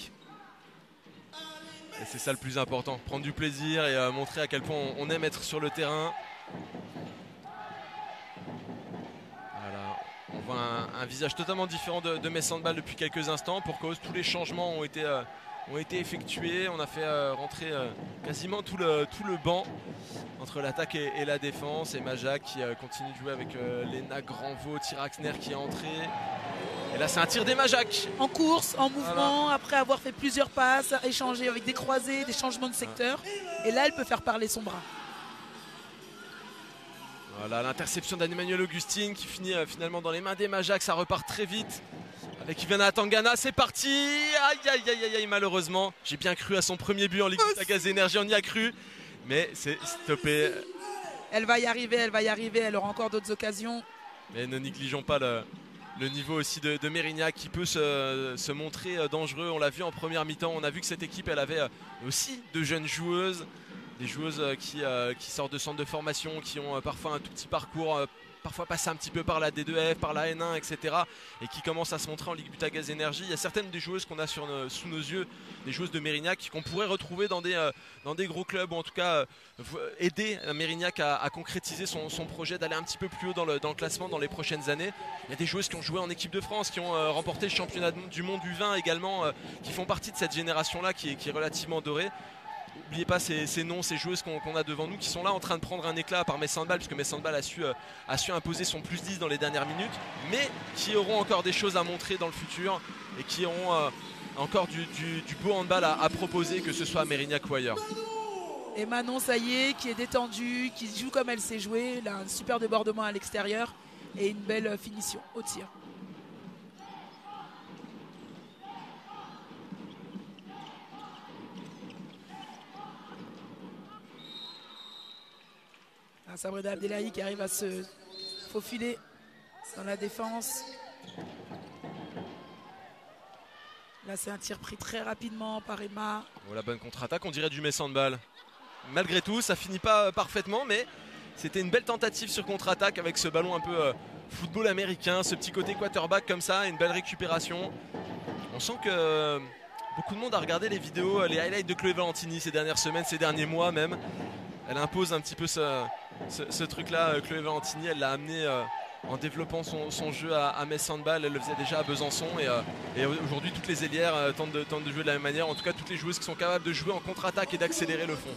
Et c'est ça le plus important. Prendre du plaisir et montrer à quel point on aime être sur le terrain. On voit un visage totalement différent de Metz Handball depuis quelques instants. Pour cause, tous les changements ont été effectués. On a fait rentrer quasiment tout le banc entre l'attaque et la défense. Et Majak qui continue de jouer avec Léna Granvaux, Tyra Axner qui est entrée. Et là c'est un tir des Majak. En course, en mouvement, après avoir fait plusieurs passes, échangé avec des croisés, des changements de secteur. Et là elle peut faire parler son bras. Voilà, l'interception d'Anne-Emmanuelle Augustine qui finit finalement dans les mains des Majak. Ça repart très vite avec Ivana Tangana. C'est parti. Aïe, malheureusement. J'ai bien cru à son premier but en Ligue Butagaz Énergie. On y a cru. Mais c'est stoppé. Elle va y arriver. Elle aura encore d'autres occasions. Mais ne négligeons pas le niveau aussi de Mérignac qui peut se montrer dangereux. On l'a vu en première mi-temps. On a vu que cette équipe, elle avait aussi de jeunes joueuses. Des joueuses qui sortent de centres de formation, qui ont parfois un tout petit parcours, parfois passé un petit peu par la D2F, par la N1, etc. Et qui commencent à se montrer en Ligue Butagaz Énergie. Il y a certaines des joueuses qu'on a sous nos yeux, des joueuses de Mérignac, qu'on pourrait retrouver dans des gros clubs, ou en tout cas aider Mérignac à concrétiser son projet d'aller un petit peu plus haut dans le classement dans les prochaines années. Il y a des joueuses qui ont joué en équipe de France, qui ont remporté le championnat du monde du vin également, qui font partie de cette génération-là qui est relativement dorée. N'oubliez pas ces noms, ces joueuses qu'on a devant nous qui sont là en train de prendre un éclat par Metz Handball, puisque Metz Handball a su imposer son plus 10 dans les dernières minutes, mais qui auront encore des choses à montrer dans le futur et qui auront encore du beau handball à proposer, que ce soit à Mérignac ou ailleurs. Et Manon, ça y est, qui est détendue, qui joue comme elle sait jouer. Elle a un super débordement à l'extérieur et une belle finition au tir. Sabrina Abdellahi qui arrive à se faufiler dans la défense. Là, c'est un tir pris très rapidement par Emma. Oh, la bonne contre-attaque, on dirait du Metz Handball. Malgré tout, ça finit pas parfaitement, mais c'était une belle tentative sur contre-attaque avec ce ballon un peu football américain, ce petit côté quarterback comme ça, une belle récupération. On sent que beaucoup de monde a regardé les vidéos, les highlights de Chloé Valentini ces dernières semaines, ces derniers mois même. Elle impose un petit peu ce truc-là, Chloé Valentini, elle l'a amené en développant son jeu à Metz Handball. Elle le faisait déjà à Besançon et aujourd'hui toutes les ailières tentent de jouer de la même manière. En tout cas toutes les joueuses qui sont capables de jouer en contre-attaque et d'accélérer le fond.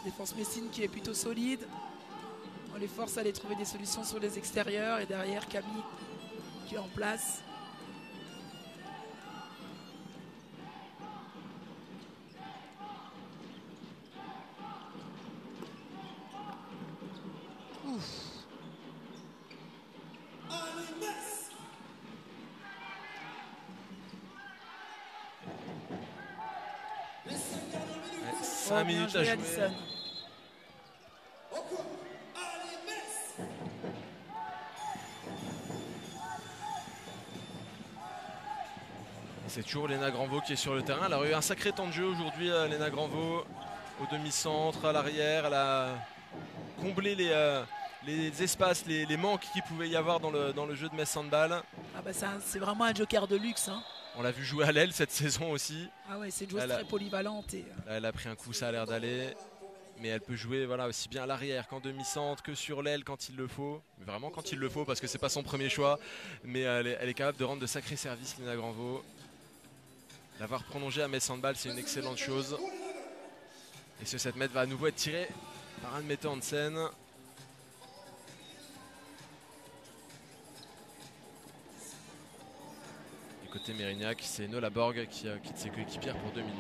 Défense Messine qui est plutôt solide. On les force à aller trouver des solutions sur les extérieurs et derrière Camille qui est en place. Ouf. Ouais, 5 minutes à jouer. Alison. C'est toujours Léna Granvaux qui est sur le terrain. Elle a eu un sacré temps de jeu aujourd'hui, Léna Granvaux, au demi-centre, à l'arrière. Elle a comblé les espaces, les manques qu'il pouvait y avoir dans le jeu de Metz Handball. Ah bah c'est vraiment un joker de luxe. Hein. On l'a vu jouer à l'aile cette saison aussi. Ah ouais, c'est une joueuse très polyvalente. Et... Là, elle a pris un coup, ça a l'air d'aller. Mais elle peut jouer voilà, aussi bien à l'arrière qu'en demi-centre, que sur l'aile quand il le faut. Vraiment quand il le faut parce que c'est pas son premier choix. Mais elle est capable de rendre de sacrés services, Léna Granvaux. L'avoir prolongé à Metz Handball, c'est une excellente chose. Et ce 7 mètres va à nouveau être tiré par un metteur en scène. Du côté Mérignac, c'est Nola Borg qui quitte ses coéquipières pour 2 minutes.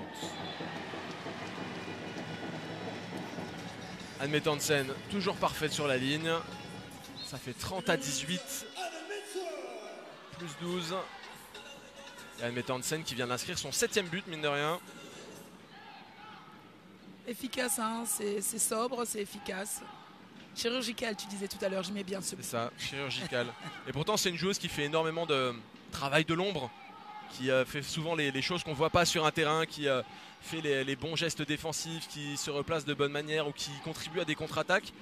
Anne metteur en scène, toujours parfaite sur la ligne. Ça fait 30-18. Plus 12. Et Anne metteur en scène qui vient d'inscrire son 7e but, mine de rien. Efficace, hein, c'est sobre, c'est efficace. Chirurgical, tu disais tout à l'heure, j'aimais bien ce but. C'est ça, chirurgical. Et pourtant, c'est une joueuse qui fait énormément de travail de l'ombre, qui fait souvent les choses qu'on ne voit pas sur un terrain, qui fait les bons gestes défensifs, qui se replace de bonne manière ou qui contribue à des contre-attaques.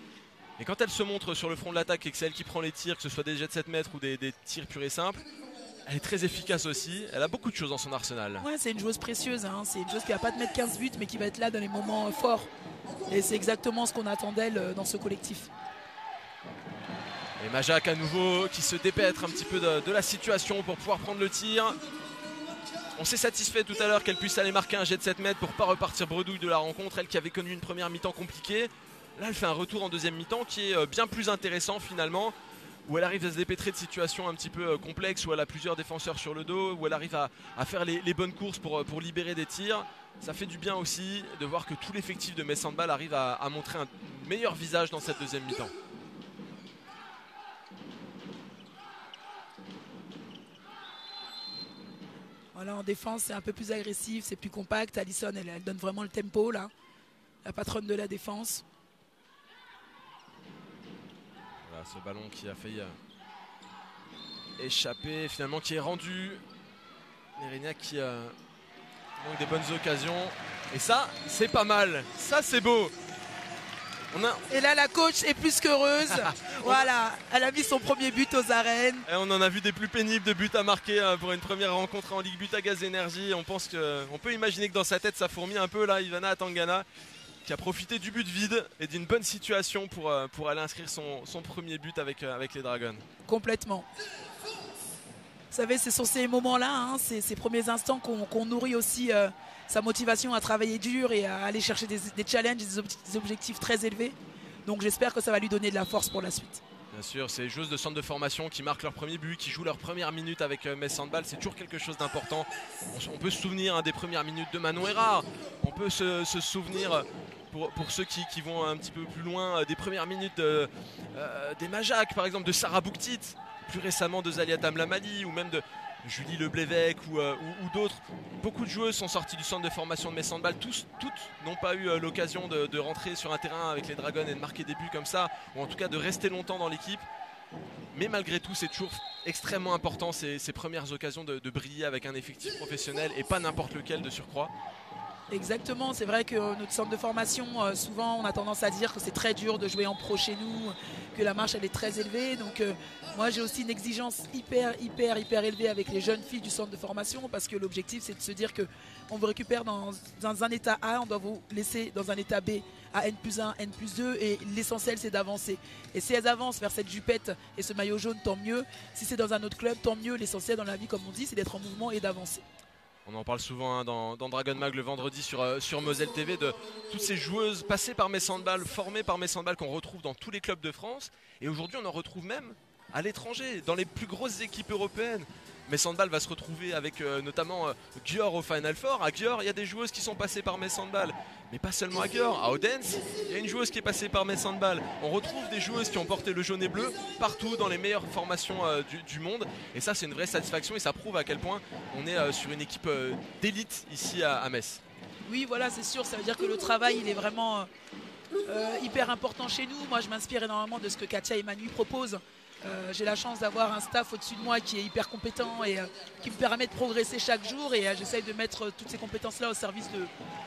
Et quand elle se montre sur le front de l'attaque et que c'est elle qui prend les tirs, que ce soit des jets de 7 mètres ou des tirs purs et simples, elle est très efficace aussi. Elle a beaucoup de choses dans son arsenal. Ouais, c'est une joueuse précieuse. Hein. C'est une joueuse qui va pas te mettre 15 buts, mais qui va être là dans les moments forts. Et c'est exactement ce qu'on attend d'elle dans ce collectif. Et Majak à nouveau qui se dépêtre un petit peu de la situation pour pouvoir prendre le tir. On s'est satisfait tout à l'heure qu'elle puisse aller marquer un jet de 7 mètres pour ne pas repartir bredouille de la rencontre. Elle qui avait connu une première mi-temps compliquée. Là, elle fait un retour en deuxième mi-temps qui est bien plus intéressant finalement. Où elle arrive à se dépêtrer de situations un petit peu complexes, où elle a plusieurs défenseurs sur le dos, où elle arrive à faire les bonnes courses pour libérer des tirs. Ça fait du bien aussi de voir que tout l'effectif de Metz Handball arrive à montrer un meilleur visage dans cette deuxième mi-temps. Voilà, en défense, c'est un peu plus agressif, c'est plus compact. Alison, elle donne vraiment le tempo là. La patronne de la défense. Voilà, ce ballon qui a failli échapper, finalement qui est rendu. Mérignac qui manque des bonnes occasions. Et ça, c'est pas mal. Ça, c'est beau. Et là, la coach est plus qu'heureuse. Voilà, elle a mis son premier but aux arènes. Et on en a vu des plus pénibles de buts à marquer pour une première rencontre en Ligue Butagaz Énergie. On peut imaginer que dans sa tête, ça fourmille un peu là. Ivana Atangana qui a profité du but vide et d'une bonne situation pour aller inscrire son premier but avec les Dragons. Complètement. Vous savez, ce sont ces moments-là, hein, ces premiers instants qu'on nourrit aussi sa motivation à travailler dur et à aller chercher des challenges, des objectifs très élevés. Donc j'espère que ça va lui donner de la force pour la suite. Bien sûr, c'est les joueuses de centre de formation qui marquent leur premier but, qui jouent leur première minute avec Metz Handball. C'est toujours quelque chose d'important. On peut se souvenir des premières minutes de Manon Erard. On peut se souvenir, pour ceux qui vont un petit peu plus loin, des premières minutes des Majac, par exemple, de Sarah Bouktit. Plus récemment de Zalia Tamlamali ou même de Julie Leblévec ou d'autres. Beaucoup de joueuses sont sorties du centre de formation de Metz Handball. Toutes n'ont pas eu l'occasion de rentrer sur un terrain avec les Dragons et de marquer des buts comme ça, ou en tout cas de rester longtemps dans l'équipe. Mais malgré tout, c'est toujours extrêmement important ces premières occasions de briller avec un effectif professionnel et pas n'importe lequel de surcroît. Exactement, c'est vrai que notre centre de formation, souvent on a tendance à dire que c'est très dur de jouer en pro chez nous, que la marche elle est très élevée. Donc moi j'ai aussi une exigence hyper élevée avec les jeunes filles du centre de formation, parce que l'objectif c'est de se dire qu'on vous récupère dans un état A, on doit vous laisser dans un état B à N+1, N+2, et l'essentiel c'est d'avancer. Et si elles avancent vers cette jupette et ce maillot jaune, tant mieux. Si c'est dans un autre club, tant mieux. L'essentiel dans la vie, comme on dit, c'est d'être en mouvement et d'avancer. On en parle souvent dans Dragon Mag le vendredi sur Moselle TV, de toutes ces joueuses passées par Metz Handball, formées par Metz Handball, qu'on retrouve dans tous les clubs de France. Et aujourd'hui, on en retrouve même à l'étranger, dans les plus grosses équipes européennes. Metz Handball va se retrouver avec notamment Győr au Final Four. À Győr, il y a des joueuses qui sont passées par Metz Handball. Mais pas seulement à Győr, à Odense, il y a une joueuse qui est passée par Metz Handball. On retrouve des joueuses qui ont porté le jaune et bleu partout dans les meilleures formations du monde. Et ça, c'est une vraie satisfaction et ça prouve à quel point on est sur une équipe d'élite ici à Metz. Oui, voilà, c'est sûr. Ça veut dire que le travail, il est vraiment hyper important chez nous. Moi, je m'inspire énormément de ce que Katia et Manu proposent. J'ai la chance d'avoir un staff au-dessus de moi qui est hyper compétent et qui me permet de progresser chaque jour, et j'essaye de mettre toutes ces compétences-là au service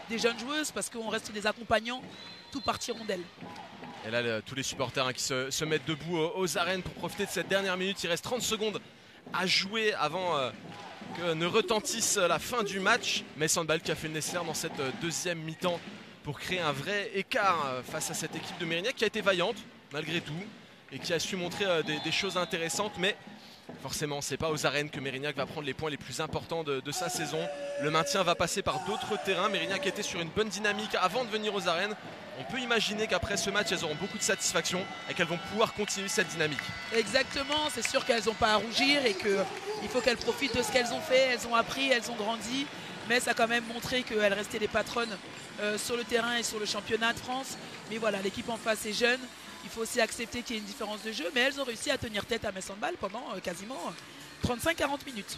des jeunes joueuses, parce qu'on reste des accompagnants, tout partiront d'elles. Et là, tous les supporters qui se mettent debout aux arènes pour profiter de cette dernière minute. Il reste 30 secondes à jouer avant que ne retentisse la fin du match. Metz Handball qui a fait le nécessaire dans cette deuxième mi-temps pour créer un vrai écart face à cette équipe de Mérignac qui a été vaillante malgré tout, et qui a su montrer des choses intéressantes. Mais forcément, c'est pas aux arènes que Mérignac va prendre les points les plus importants de sa saison. Le maintien va passer par d'autres terrains. Mérignac était sur une bonne dynamique avant de venir aux arènes. On peut imaginer qu'après ce match, elles auront beaucoup de satisfaction et qu'elles vont pouvoir continuer cette dynamique. Exactement, c'est sûr qu'elles n'ont pas à rougir et qu'il faut qu'elles profitent de ce qu'elles ont fait. Elles ont appris, elles ont grandi, mais ça a quand même montré qu'elles restaient les patronnes sur le terrain et sur le championnat de France. Mais voilà, l'équipe en face est jeune. Il faut aussi accepter qu'il y ait une différence de jeu, mais elles ont réussi à tenir tête à Metz Handball pendant quasiment 35-40 minutes.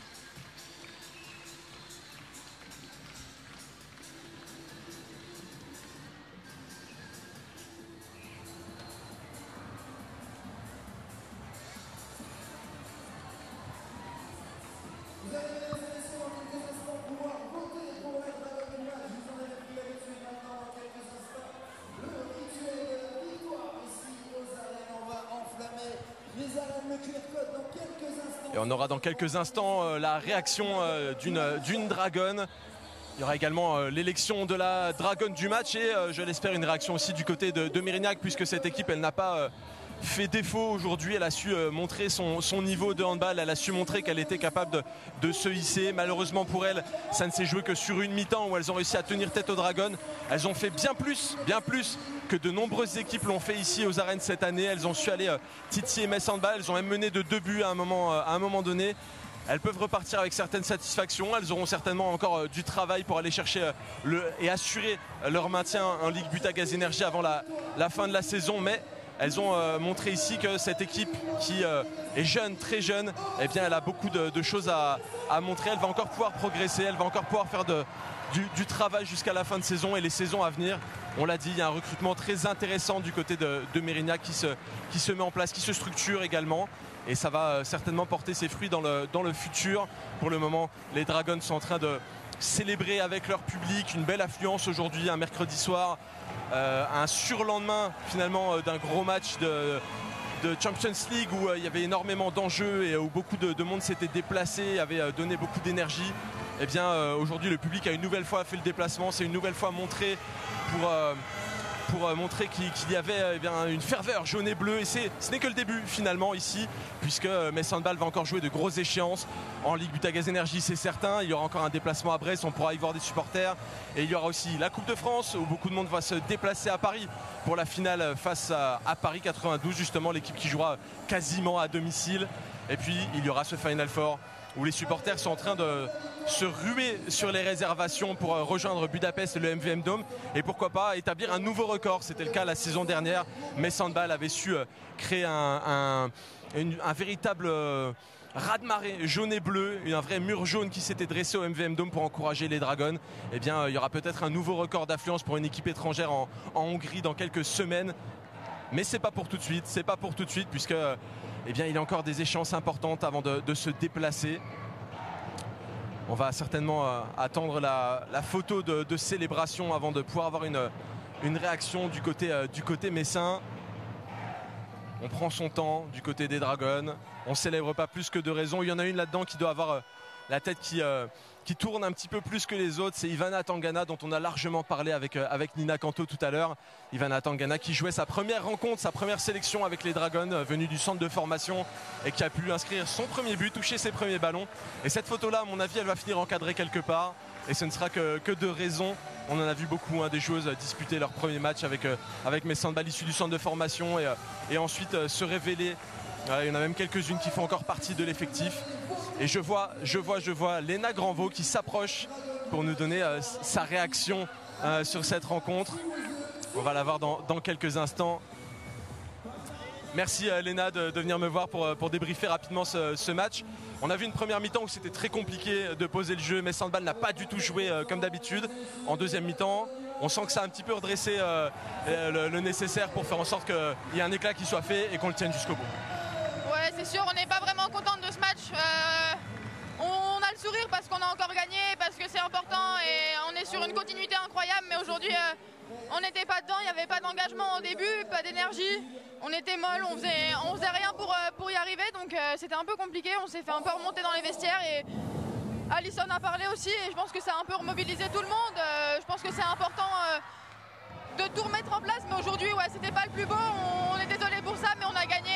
Et on aura dans quelques instants la réaction d'une dragonne. Il y aura également l'élection de la dragonne du match et je l'espère une réaction aussi du côté de Mérignac, puisque cette équipe elle n'a pas fait défaut aujourd'hui. Elle a su montrer son niveau de handball, elle a su montrer qu'elle était capable de se hisser. Malheureusement pour elle, ça ne s'est joué que sur une mi-temps où elles ont réussi à tenir tête aux Dragons. Elles ont fait bien plus que de nombreuses équipes l'ont fait ici aux arènes cette année. Elles ont su aller titiller Metz Handball, elles ont même mené de 2 buts à un moment donné. Elles peuvent repartir avec certaines satisfactions. Elles auront certainement encore du travail pour aller chercher et assurer leur maintien en Ligue Butagaz Énergie avant la fin de la saison. Mais elles ont montré ici que cette équipe qui est jeune, très jeune, eh bien, elle a beaucoup de choses à montrer. Elle va encore pouvoir progresser, elle va encore pouvoir faire du travail jusqu'à la fin de saison et les saisons à venir. On l'a dit, il y a un recrutement très intéressant du côté de Mérignac qui se met en place, qui se structure également. Et ça va certainement porter ses fruits dans le futur. Pour le moment, les Dragons sont en train de célébrer avec leur public une belle affluence aujourd'hui, un mercredi soir. Un surlendemain finalement d'un gros match de Champions League où il y avait énormément d'enjeux et où beaucoup de monde s'était déplacé, avait donné beaucoup d'énergie. Et bien aujourd'hui le public a une nouvelle fois fait le déplacement, c'est une nouvelle fois montré pour montrer qu'il y avait une ferveur jaune et bleue. Et ce n'est que le début finalement ici, puisque Metz Handball va encore jouer de grosses échéances en Ligue Butagaz Énergie, c'est certain. Il y aura encore un déplacement à Brest, on pourra y voir des supporters. Et il y aura aussi la Coupe de France, où beaucoup de monde va se déplacer à Paris pour la finale face à Paris 92, justement l'équipe qui jouera quasiment à domicile. Et puis il y aura ce Final Four où les supporters sont en train de se ruer sur les réservations pour rejoindre Budapest, le MVM Dome, et pourquoi pas établir un nouveau record. C'était le cas la saison dernière. Metz Handball avait su créer un véritable raz-de-marée jaune et bleu, un vrai mur jaune qui s'était dressé au MVM Dome pour encourager les Dragons. Eh bien, il y aura peut-être un nouveau record d'affluence pour une équipe étrangère en Hongrie dans quelques semaines. Mais c'est pas pour tout de suite, puisque eh bien, il y a encore des échéances importantes avant de se déplacer. On va certainement attendre la photo de célébration avant de pouvoir avoir une réaction du côté messin. On prend son temps du côté des Dragons. On ne célèbre pas plus que de raison. Il y en a une là-dedans qui doit avoir la tête qui tourne un petit peu plus que les autres. C'est Ivana Tangana, dont on a largement parlé avec Nina Kanto tout à l'heure. Ivana Tangana qui jouait sa première rencontre, sa première sélection avec les Dragons, venue du centre de formation, et qui a pu inscrire son premier but, toucher ses premiers ballons. Et cette photo-là, à mon avis, elle va finir encadrée quelque part. Et ce ne sera que de raison. On en a vu beaucoup, des joueuses disputer leur premier match avec Metz Handball issus du centre de formation et ensuite se révéler. Il y en a même quelques-unes qui font encore partie de l'effectif. Et je vois Léna Granvaux qui s'approche pour nous donner sa réaction sur cette rencontre. On va la voir dans quelques instants. Merci Léna de venir me voir pour débriefer rapidement ce match. On a vu une première mi-temps où c'était très compliqué de poser le jeu. Metz Handball n'a pas du tout joué comme d'habitude. En deuxième mi-temps, on sent que ça a un petit peu redressé le nécessaire pour faire en sorte qu'il y ait un éclat qui soit fait et qu'on le tienne jusqu'au bout. Ouais, c'est sûr, on n'est pas vraiment contente de ce match. On a le sourire parce qu'on a encore gagné, parce que c'est important et on est sur une continuité incroyable. Mais aujourd'hui, on n'était pas dedans, il n'y avait pas d'engagement au début, pas d'énergie. On était molle, on faisait rien pour y arriver, donc c'était un peu compliqué. On s'est fait un peu remonter dans les vestiaires et Alison a parlé aussi et je pense que ça a un peu remobilisé tout le monde. Je pense que c'est important de tout remettre en place, mais aujourd'hui, ouais, c'était pas le plus beau. On est désolé pour ça, mais on a gagné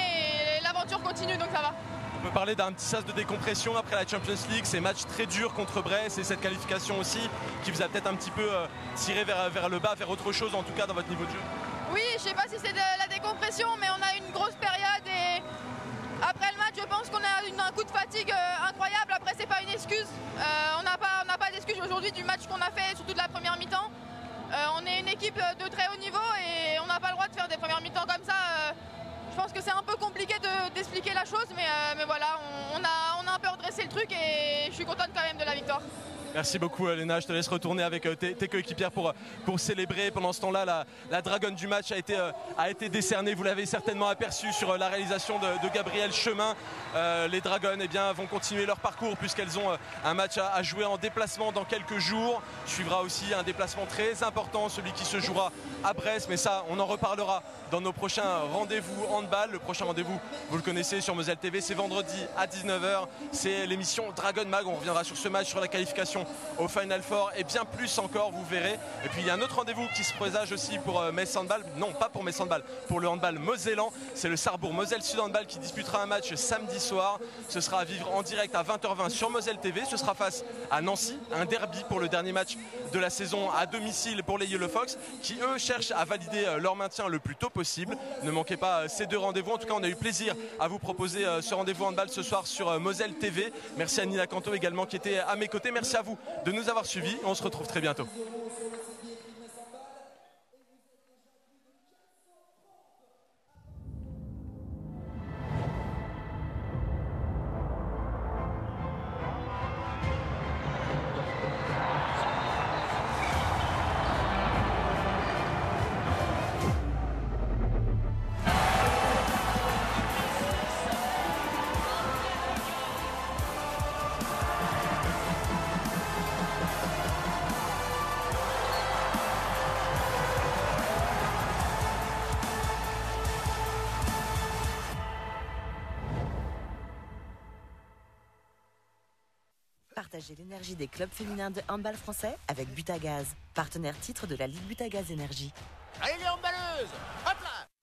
et l'aventure continue, donc ça va. On peut parler d'un petit sas de décompression après la Champions League, ces matchs très durs contre Brest et cette qualification aussi qui vous a peut-être un petit peu tiré vers le bas, vers autre chose en tout cas dans votre niveau de jeu. Oui, je sais pas si c'est de la décompression, mais on a une grosse période et après le match, je pense qu'on a un coup de fatigue incroyable. Après, c'est pas une excuse. On n'a pas d'excuse aujourd'hui du match qu'on a fait, surtout de la première mi-temps. On est une équipe de très haut niveau et on n'a pas le droit de faire des premières mi-temps comme ça. Je pense que c'est un peu compliqué d'expliquer la chose, mais voilà, on a un peu redressé le truc et je suis contente quand même de la victoire. Merci beaucoup Léna, je te laisse retourner avec tes coéquipières pour célébrer. Pendant ce temps-là, la dragonne du match a été décernée, vous l'avez certainement aperçu sur la réalisation de Gabriel Chemin. Les Dragons vont continuer leur parcours puisqu'elles ont un match à jouer en déplacement dans quelques jours. Suivra aussi un déplacement très important, celui qui se jouera à Brest, mais ça on en reparlera dans nos prochains rendez-vous handball. Le prochain rendez-vous, vous le connaissez sur Moselle TV, c'est vendredi à 19h, c'est l'émission Dragon Mag. On reviendra sur ce match, sur la qualification au Final Four et bien plus encore, vous verrez. Et puis il y a un autre rendez-vous qui se présage aussi pour Metz Handball, non pas pour Metz Handball, pour le handball mosellan, c'est le Sarrebourg Moselle Sud Handball qui disputera un match samedi soir. Ce sera à vivre en direct à 20h20 sur Moselle TV. Ce sera face à Nancy, un derby pour le dernier match de la saison à domicile pour les Yellow Fox qui eux cherchent à valider leur maintien le plus tôt possible. Ne manquez pas ces deux rendez-vous. En tout cas, on a eu plaisir à vous proposer ce rendez-vous handball ce soir sur Moselle TV. Merci à Nina Kanto également qui était à mes côtés. Merci à vous de nous avoir suivis. On se retrouve très bientôt. Partagez l'énergie des clubs féminins de handball français avec Butagaz, partenaire titre de la Ligue Butagaz Énergie. Allez les handballeuses, hop là!